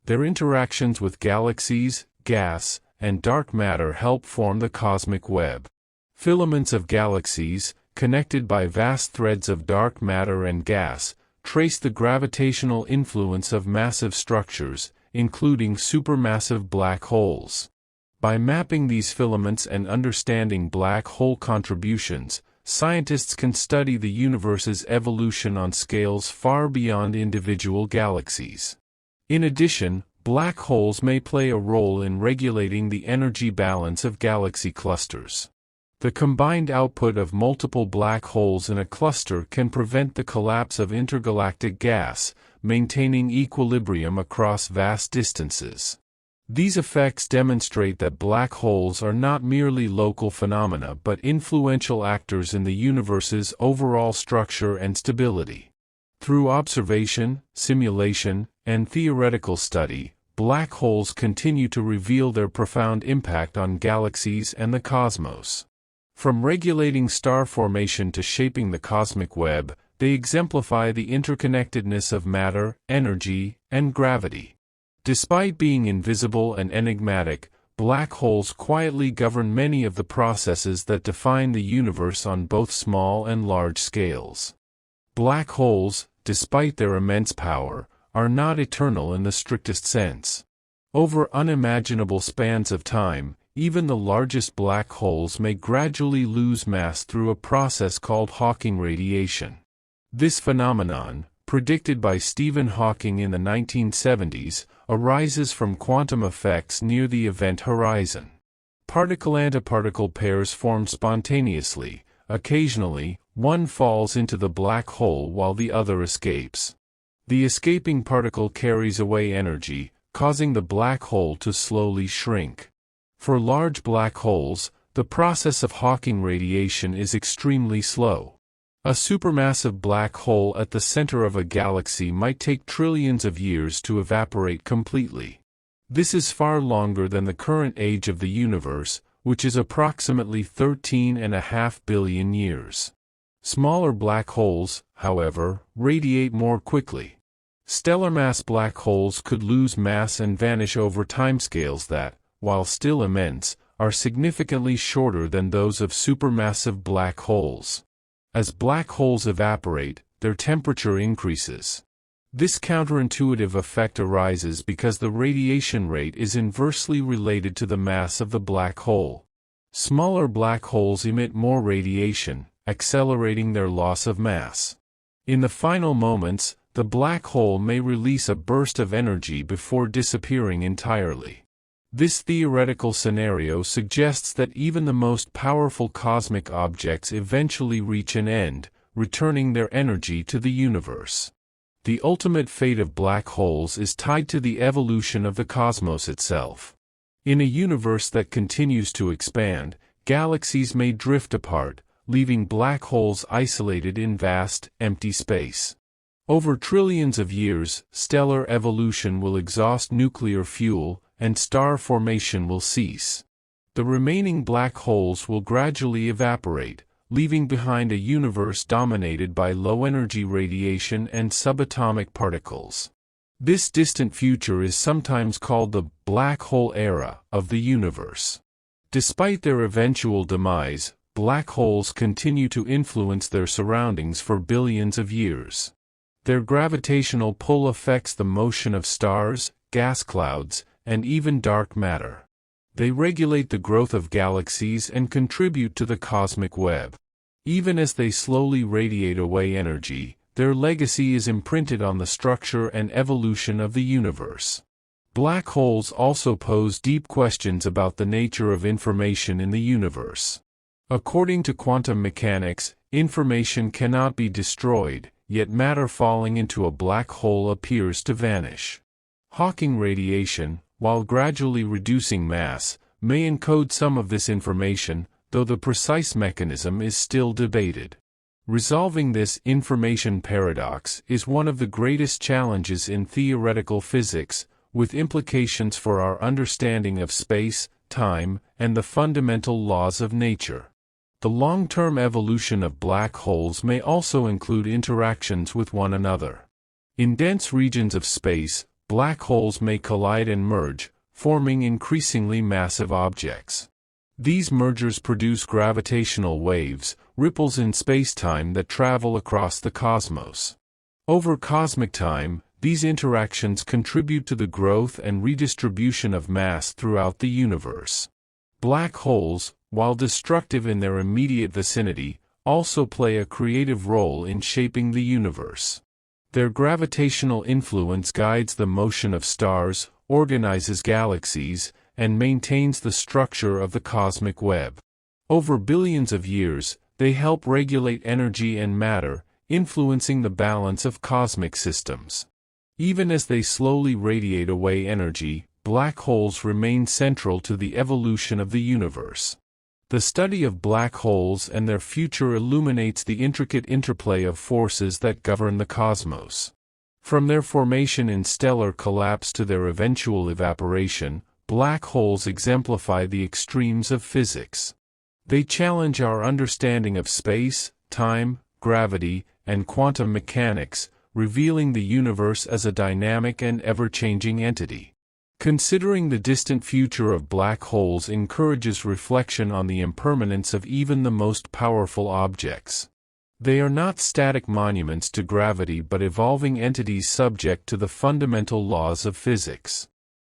Their interactions with galaxies, gas, and dark matter help form the cosmic web. Filaments of galaxies, connected by vast threads of dark matter and gas, trace the gravitational influence of massive structures, including supermassive black holes. By mapping these filaments and understanding black hole contributions, scientists can study the universe's evolution on scales far beyond individual galaxies. In addition, black holes may play a role in regulating the energy balance of galaxy clusters. The combined output of multiple black holes in a cluster can prevent the collapse of intergalactic gas, maintaining equilibrium across vast distances. These effects demonstrate that black holes are not merely local phenomena but influential actors in the universe's overall structure and stability. Through observation, simulation, and theoretical study, black holes continue to reveal their profound impact on galaxies and the cosmos. From regulating star formation to shaping the cosmic web, they exemplify the interconnectedness of matter, energy, and gravity. Despite being invisible and enigmatic, black holes quietly govern many of the processes that define the universe on both small and large scales. Black holes, despite their immense power, are not eternal in the strictest sense. Over unimaginable spans of time, even the largest black holes may gradually lose mass through a process called Hawking radiation. This phenomenon, predicted by Stephen Hawking in the 1970s, arises from quantum effects near the event horizon. Particle-antiparticle pairs form spontaneously. Occasionally, one falls into the black hole while the other escapes. The escaping particle carries away energy, causing the black hole to slowly shrink. For large black holes, the process of Hawking radiation is extremely slow. A supermassive black hole at the center of a galaxy might take trillions of years to evaporate completely. This is far longer than the current age of the universe, which is approximately 13.5 billion years. Smaller black holes, however, radiate more quickly. Stellar mass black holes could lose mass and vanish over timescales that, while still immense, are significantly shorter than those of supermassive black holes. As black holes evaporate, their temperature increases. This counterintuitive effect arises because the radiation rate is inversely related to the mass of the black hole. Smaller black holes emit more radiation, accelerating their loss of mass. In the final moments, the black hole may release a burst of energy before disappearing entirely. This theoretical scenario suggests that even the most powerful cosmic objects eventually reach an end, returning their energy to the universe. The ultimate fate of black holes is tied to the evolution of the cosmos itself. In a universe that continues to expand, galaxies may drift apart, leaving black holes isolated in vast, empty space. Over trillions of years, stellar evolution will exhaust nuclear fuel, and star formation will cease. The remaining black holes will gradually evaporate, leaving behind a universe dominated by low-energy radiation and subatomic particles. This distant future is sometimes called the black hole era of the universe. Despite their eventual demise, black holes continue to influence their surroundings for billions of years. Their gravitational pull affects the motion of stars, gas clouds, and even dark matter. They regulate the growth of galaxies and contribute to the cosmic web. Even as they slowly radiate away energy, their legacy is imprinted on the structure and evolution of the universe. Black holes also pose deep questions about the nature of information in the universe. According to quantum mechanics, information cannot be destroyed, yet matter falling into a black hole appears to vanish. Hawking radiation, while gradually reducing mass, may encode some of this information, though the precise mechanism is still debated. Resolving this information paradox is one of the greatest challenges in theoretical physics, with implications for our understanding of space, time, and the fundamental laws of nature. The long-term evolution of black holes may also include interactions with one another. In dense regions of space, black holes may collide and merge, forming increasingly massive objects. These mergers produce gravitational waves, ripples in spacetime that travel across the cosmos. Over cosmic time, these interactions contribute to the growth and redistribution of mass throughout the universe. Black holes, while destructive in their immediate vicinity, also play a creative role in shaping the universe. Their gravitational influence guides the motion of stars, organizes galaxies, and maintains the structure of the cosmic web. Over billions of years, they help regulate energy and matter, influencing the balance of cosmic systems. Even as they slowly radiate away energy, black holes remain central to the evolution of the universe. The study of black holes and their future illuminates the intricate interplay of forces that govern the cosmos. From their formation in stellar collapse to their eventual evaporation, black holes exemplify the extremes of physics. They challenge our understanding of space, time, gravity, and quantum mechanics, revealing the universe as a dynamic and ever-changing entity. Considering the distant future of black holes encourages reflection on the impermanence of even the most powerful objects. They are not static monuments to gravity but evolving entities subject to the fundamental laws of physics.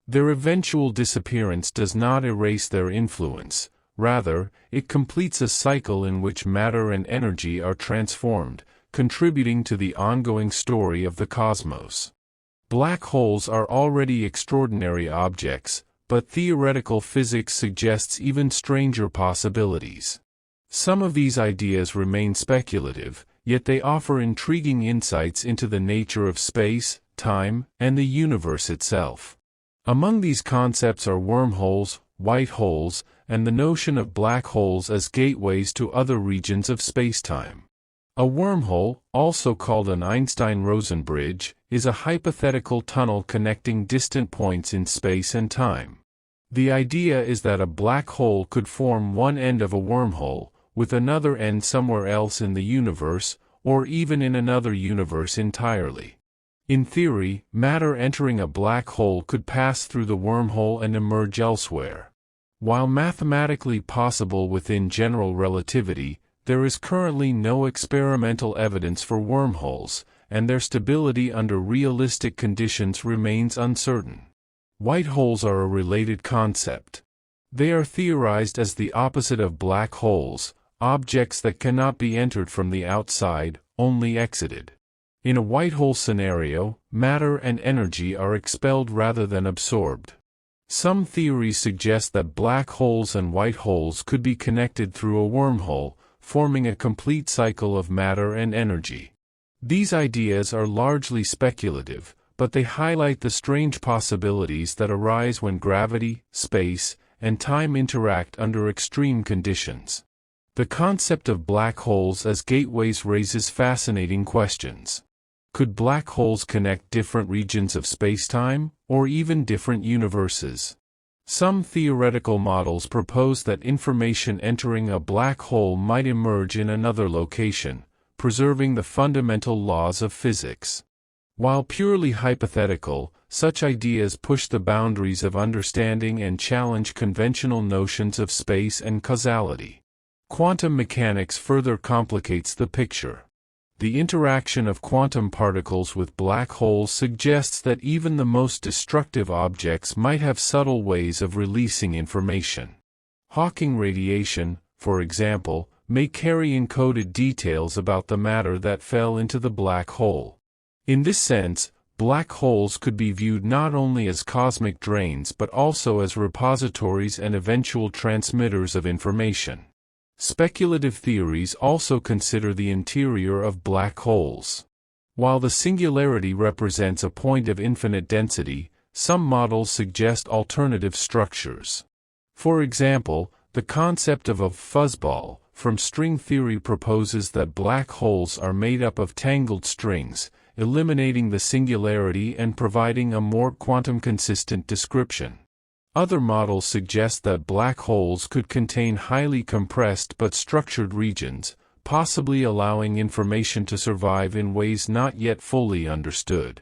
Their eventual disappearance does not erase their influence, rather, it completes a cycle in which matter and energy are transformed, contributing to the ongoing story of the cosmos. Black holes are already extraordinary objects, but theoretical physics suggests even stranger possibilities. Some of these ideas remain speculative, yet they offer intriguing insights into the nature of space, time, and the universe itself. Among these concepts are wormholes, white holes, and the notion of black holes as gateways to other regions of spacetime. A wormhole, also called an Einstein-Rosen bridge, is a hypothetical tunnel connecting distant points in space and time. The idea is that a black hole could form one end of a wormhole, with another end somewhere else in the universe, or even in another universe entirely. In theory, matter entering a black hole could pass through the wormhole and emerge elsewhere. While mathematically possible within general relativity, there is currently no experimental evidence for wormholes, and their stability under realistic conditions remains uncertain. White holes are a related concept. They are theorized as the opposite of black holes, objects that cannot be entered from the outside, only exited. In a white hole scenario, matter and energy are expelled rather than absorbed. Some theories suggest that black holes and white holes could be connected through a wormhole, forming a complete cycle of matter and energy. These ideas are largely speculative, but they highlight the strange possibilities that arise when gravity, space, and time interact under extreme conditions. The concept of black holes as gateways raises fascinating questions. Could black holes connect different regions of spacetime, or even different universes? Some theoretical models propose that information entering a black hole might emerge in another location, preserving the fundamental laws of physics. While purely hypothetical, such ideas push the boundaries of understanding and challenge conventional notions of space and causality. Quantum mechanics further complicates the picture. The interaction of quantum particles with black holes suggests that even the most destructive objects might have subtle ways of releasing information. Hawking radiation, for example, may carry encoded details about the matter that fell into the black hole. In this sense, black holes could be viewed not only as cosmic drains but also as repositories and eventual transmitters of information. Speculative theories also consider the interior of black holes. While the singularity represents a point of infinite density, some models suggest alternative structures. For example, the concept of a fuzzball from string theory proposes that black holes are made up of tangled strings, eliminating the singularity and providing a more quantum-consistent description. Other models suggest that black holes could contain highly compressed but structured regions, possibly allowing information to survive in ways not yet fully understood.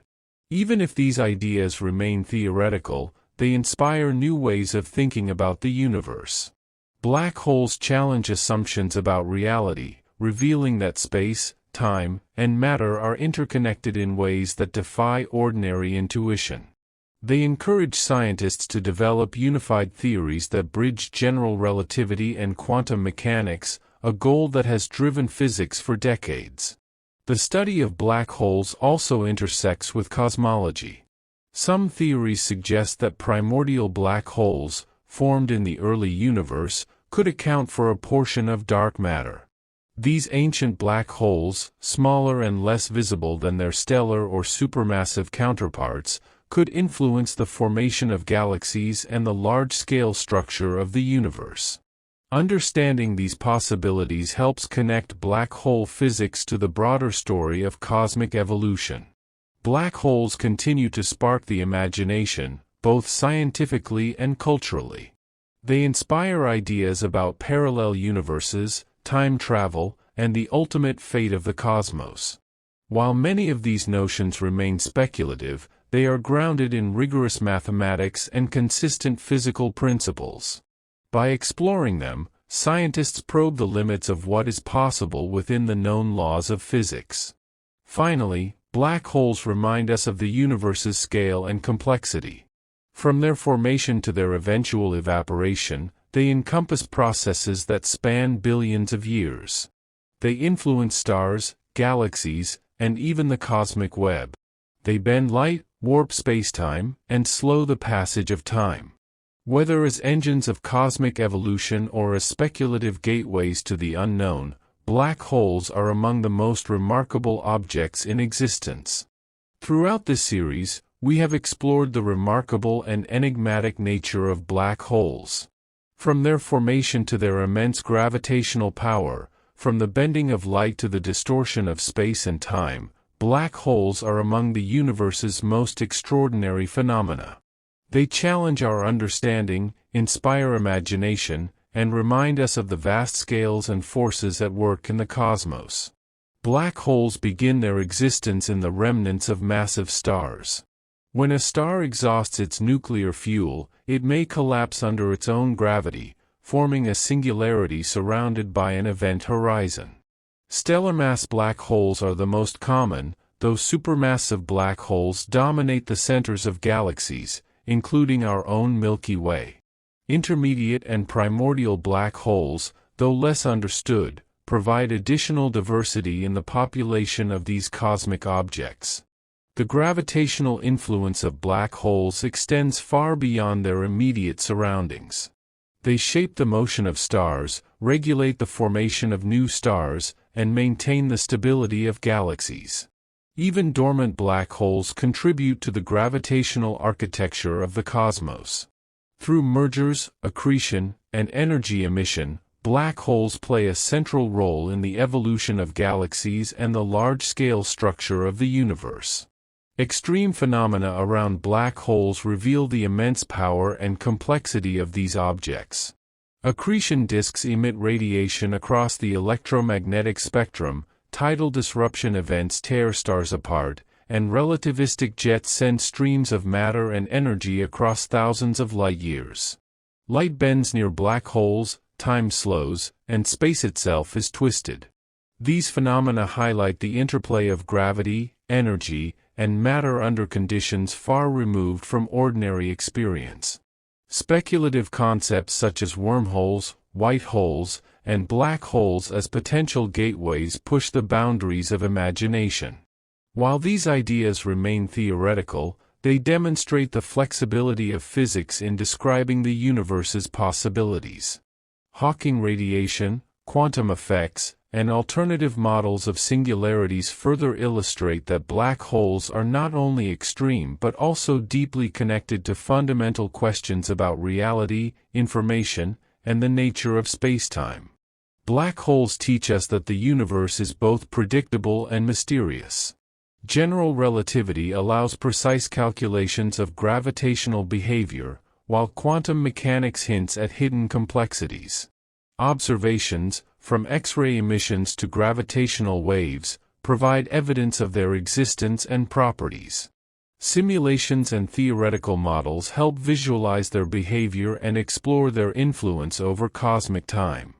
Even if these ideas remain theoretical, they inspire new ways of thinking about the universe. Black holes challenge assumptions about reality, revealing that space, time, and matter are interconnected in ways that defy ordinary intuition. They encourage scientists to develop unified theories that bridge general relativity and quantum mechanics, a goal that has driven physics for decades. The study of black holes also intersects with cosmology. Some theories suggest that primordial black holes, formed in the early universe, could account for a portion of dark matter. These ancient black holes, smaller and less visible than their stellar or supermassive counterparts, could influence the formation of galaxies and the large-scale structure of the universe. Understanding these possibilities helps connect black hole physics to the broader story of cosmic evolution. Black holes continue to spark the imagination, both scientifically and culturally. They inspire ideas about parallel universes, time travel, and the ultimate fate of the cosmos. While many of these notions remain speculative, they are grounded in rigorous mathematics and consistent physical principles. By exploring them, scientists probe the limits of what is possible within the known laws of physics. Finally, black holes remind us of the universe's scale and complexity. From their formation to their eventual evaporation, they encompass processes that span billions of years. They influence stars, galaxies, and even the cosmic web. They bend light, warp spacetime, and slow the passage of time. Whether as engines of cosmic evolution or as speculative gateways to the unknown, black holes are among the most remarkable objects in existence. Throughout this series, we have explored the remarkable and enigmatic nature of black holes. From their formation to their immense gravitational power, from the bending of light to the distortion of space and time, black holes are among the universe's most extraordinary phenomena. They challenge our understanding, inspire imagination, and remind us of the vast scales and forces at work in the cosmos. Black holes begin their existence in the remnants of massive stars. When a star exhausts its nuclear fuel, it may collapse under its own gravity, forming a singularity surrounded by an event horizon. Stellar mass black holes are the most common, though supermassive black holes dominate the centers of galaxies, including our own Milky Way. Intermediate and primordial black holes, though less understood, provide additional diversity in the population of these cosmic objects. The gravitational influence of black holes extends far beyond their immediate surroundings. They shape the motion of stars, regulate the formation of new stars, and maintain the stability of galaxies. Even dormant black holes contribute to the gravitational architecture of the cosmos. Through mergers, accretion, and energy emission, black holes play a central role in the evolution of galaxies and the large-scale structure of the universe. Extreme phenomena around black holes reveal the immense power and complexity of these objects. Accretion disks emit radiation across the electromagnetic spectrum, tidal disruption events tear stars apart, and relativistic jets send streams of matter and energy across thousands of light-years. Light bends near black holes, time slows, and space itself is twisted. These phenomena highlight the interplay of gravity, energy, and matter under conditions far removed from ordinary experience. Speculative concepts such as wormholes, white holes, and black holes as potential gateways push the boundaries of imagination. While these ideas remain theoretical, they demonstrate the flexibility of physics in describing the universe's possibilities. Hawking radiation, quantum effects, and alternative models of singularities further illustrate that black holes are not only extreme but also deeply connected to fundamental questions about reality, information, and the nature of spacetime. Black holes teach us that the universe is both predictable and mysterious. General relativity allows precise calculations of gravitational behavior, while quantum mechanics hints at hidden complexities. Observations, from X-ray emissions to gravitational waves, provide evidence of their existence and properties. Simulations and theoretical models help visualize their behavior and explore their influence over cosmic time.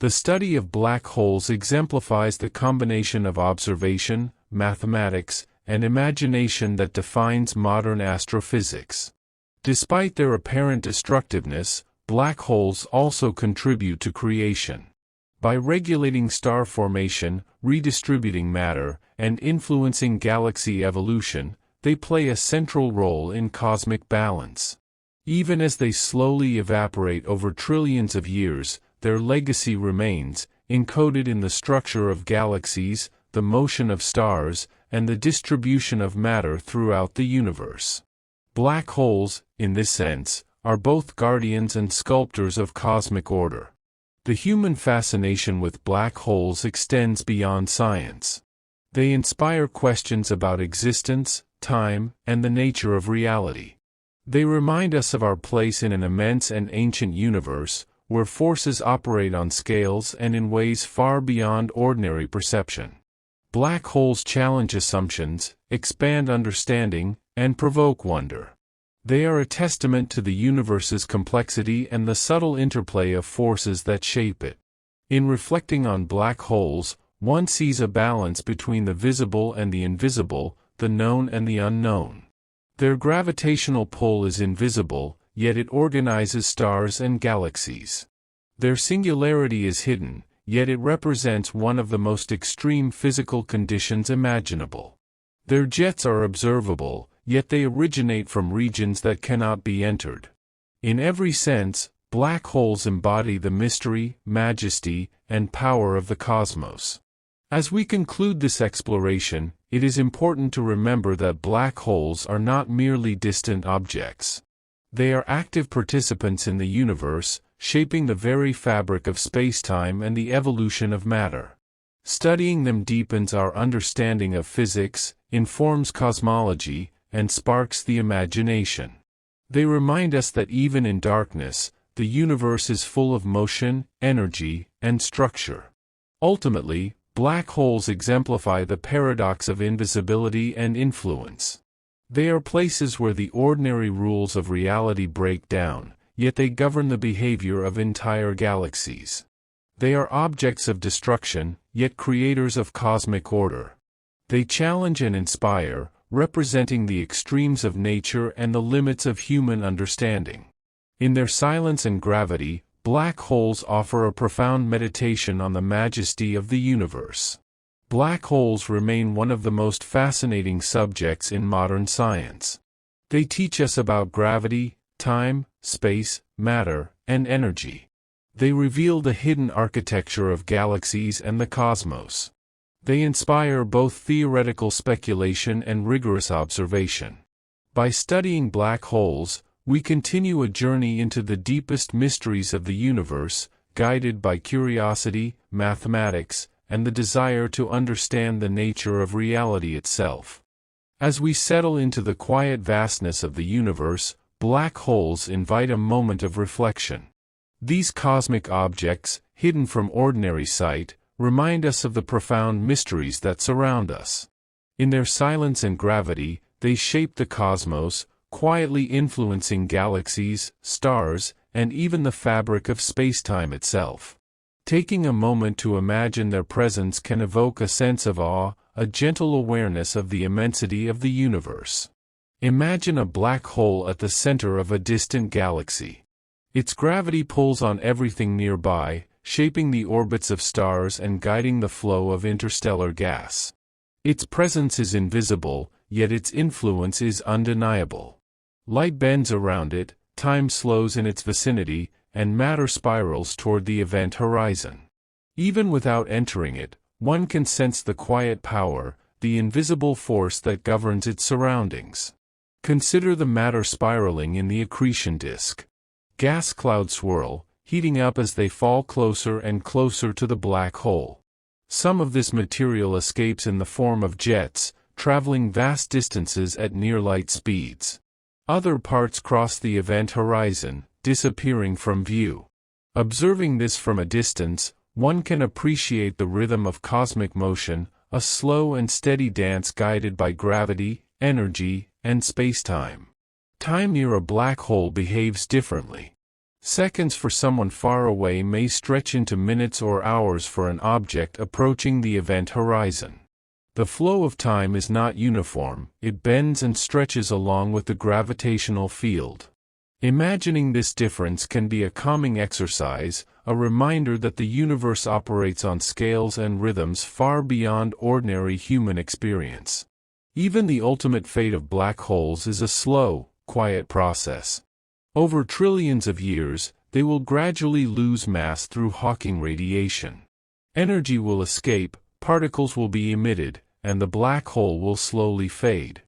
The study of black holes exemplifies the combination of observation, mathematics, and imagination that defines modern astrophysics. Despite their apparent destructiveness, black holes also contribute to creation. By regulating star formation, redistributing matter, and influencing galaxy evolution, they play a central role in cosmic balance. Even as they slowly evaporate over trillions of years, their legacy remains, encoded in the structure of galaxies, the motion of stars, and the distribution of matter throughout the universe. Black holes, in this sense, are both guardians and sculptors of cosmic order. The human fascination with black holes extends beyond science. They inspire questions about existence, time, and the nature of reality. They remind us of our place in an immense and ancient universe, where forces operate on scales and in ways far beyond ordinary perception. Black holes challenge assumptions, expand understanding, and provoke wonder. They are a testament to the universe's complexity and the subtle interplay of forces that shape it. In reflecting on black holes, one sees a balance between the visible and the invisible, the known and the unknown. Their gravitational pull is invisible, yet it organizes stars and galaxies. Their singularity is hidden, yet it represents one of the most extreme physical conditions imaginable. Their jets are observable, yet they originate from regions that cannot be entered. In every sense, black holes embody the mystery, majesty, and power of the cosmos. As we conclude this exploration, it is important to remember that black holes are not merely distant objects. They are active participants in the universe, shaping the very fabric of space-time and the evolution of matter. Studying them deepens our understanding of physics, informs cosmology, and sparks the imagination. They remind us that even in darkness, the universe is full of motion, energy, and structure. Ultimately, black holes exemplify the paradox of invisibility and influence. They are places where the ordinary rules of reality break down, yet they govern the behavior of entire galaxies. They are objects of destruction, yet creators of cosmic order. They challenge and inspire, representing the extremes of nature and the limits of human understanding. In their silence and gravity, black holes offer a profound meditation on the majesty of the universe. Black holes remain one of the most fascinating subjects in modern science. They teach us about gravity, time, space, matter, and energy. They reveal the hidden architecture of galaxies and the cosmos. They inspire both theoretical speculation and rigorous observation. By studying black holes, we continue a journey into the deepest mysteries of the universe, guided by curiosity, mathematics, and the desire to understand the nature of reality itself. As we settle into the quiet vastness of the universe, black holes invite a moment of reflection. These cosmic objects, hidden from ordinary sight, remind us of the profound mysteries that surround us. In their silence and gravity, they shape the cosmos, quietly influencing galaxies, stars, and even the fabric of space-time itself. Taking a moment to imagine their presence can evoke a sense of awe, a gentle awareness of the immensity of the universe. Imagine a black hole at the center of a distant galaxy. Its gravity pulls on everything nearby, shaping the orbits of stars and guiding the flow of interstellar gas. Its presence is invisible, yet its influence is undeniable. Light bends around it, time slows in its vicinity, and matter spirals toward the event horizon. Even without entering it, one can sense the quiet power, the invisible force that governs its surroundings. Consider the matter spiraling in the accretion disk. Gas clouds swirl, heating up as they fall closer and closer to the black hole. Some of this material escapes in the form of jets, traveling vast distances at near-light speeds. Other parts cross the event horizon, disappearing from view. Observing this from a distance, one can appreciate the rhythm of cosmic motion, a slow and steady dance guided by gravity, energy, and space-time. Time near a black hole behaves differently. Seconds for someone far away may stretch into minutes or hours for an object approaching the event horizon. The flow of time is not uniform, it bends and stretches along with the gravitational field. Imagining this difference can be a calming exercise, a reminder that the universe operates on scales and rhythms far beyond ordinary human experience. Even the ultimate fate of black holes is a slow, quiet process. Over trillions of years, they will gradually lose mass through Hawking radiation. Energy will escape, particles will be emitted, and the black hole will slowly fade.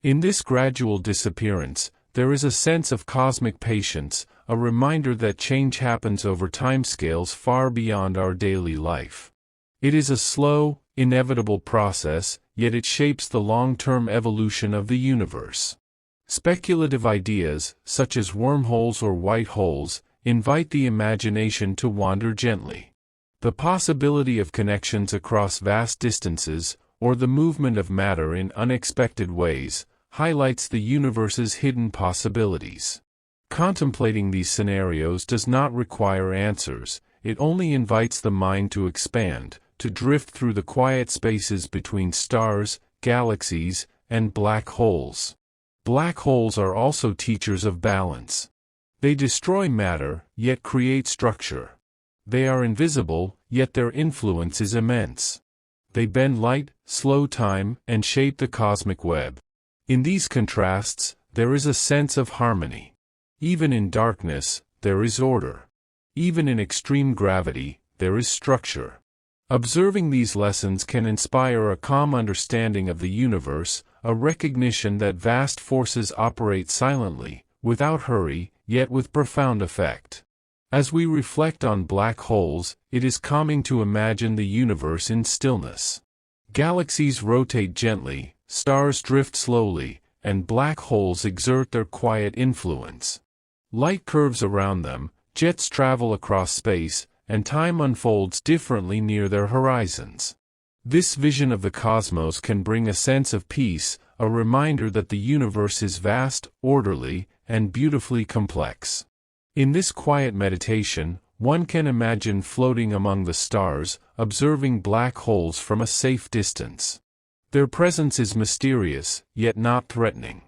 In this gradual disappearance, there is a sense of cosmic patience, a reminder that change happens over timescales far beyond our daily life. It is a slow, inevitable process, yet it shapes the long-term evolution of the universe. Speculative ideas, such as wormholes or white holes, invite the imagination to wander gently. The possibility of connections across vast distances, or the movement of matter in unexpected ways, highlights the universe's hidden possibilities. Contemplating these scenarios does not require answers, it only invites the mind to expand, to drift through the quiet spaces between stars, galaxies, and black holes. Black holes are also teachers of balance. They destroy matter, yet create structure. They are invisible, yet their influence is immense. They bend light, slow time, and shape the cosmic web. In these contrasts, there is a sense of harmony. Even in darkness, there is order. Even in extreme gravity, there is structure. Observing these lessons can inspire a calm understanding of the universe, a recognition that vast forces operate silently, without hurry, yet with profound effect. As we reflect on black holes, it is calming to imagine the universe in stillness. Galaxies rotate gently, stars drift slowly, and black holes exert their quiet influence. Light curves around them, jets travel across space, and time unfolds differently near their horizons. This vision of the cosmos can bring a sense of peace, a reminder that the universe is vast, orderly, and beautifully complex. In this quiet meditation, one can imagine floating among the stars, observing black holes from a safe distance. Their presence is mysterious, yet not threatening.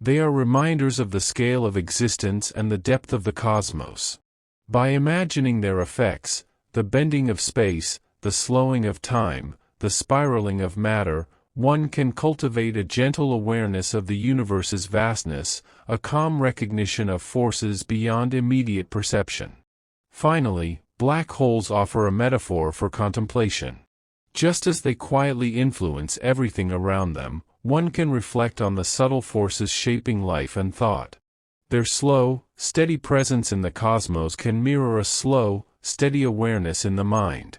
They are reminders of the scale of existence and the depth of the cosmos. By imagining their effects, the bending of space, the slowing of time, the spiraling of matter, one can cultivate a gentle awareness of the universe's vastness, a calm recognition of forces beyond immediate perception. Finally, black holes offer a metaphor for contemplation. Just as they quietly influence everything around them, one can reflect on the subtle forces shaping life and thought. Their slow, steady presence in the cosmos can mirror a slow, steady awareness in the mind.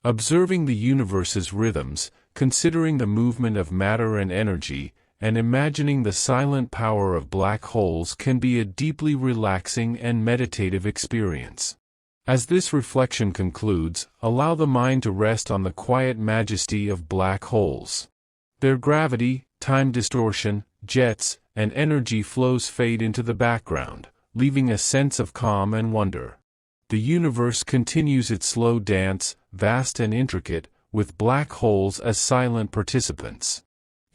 Observing the universe's rhythms, considering the movement of matter and energy, and imagining the silent power of black holes can be a deeply relaxing and meditative experience. As this reflection concludes, allow the mind to rest on the quiet majesty of black holes. Their gravity, time distortion, jets, and energy flows fade into the background, leaving a sense of calm and wonder. The universe continues its slow dance, vast and intricate, with black holes as silent participants.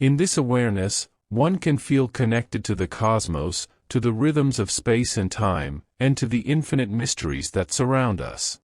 In this awareness, one can feel connected to the cosmos, to the rhythms of space and time, and to the infinite mysteries that surround us.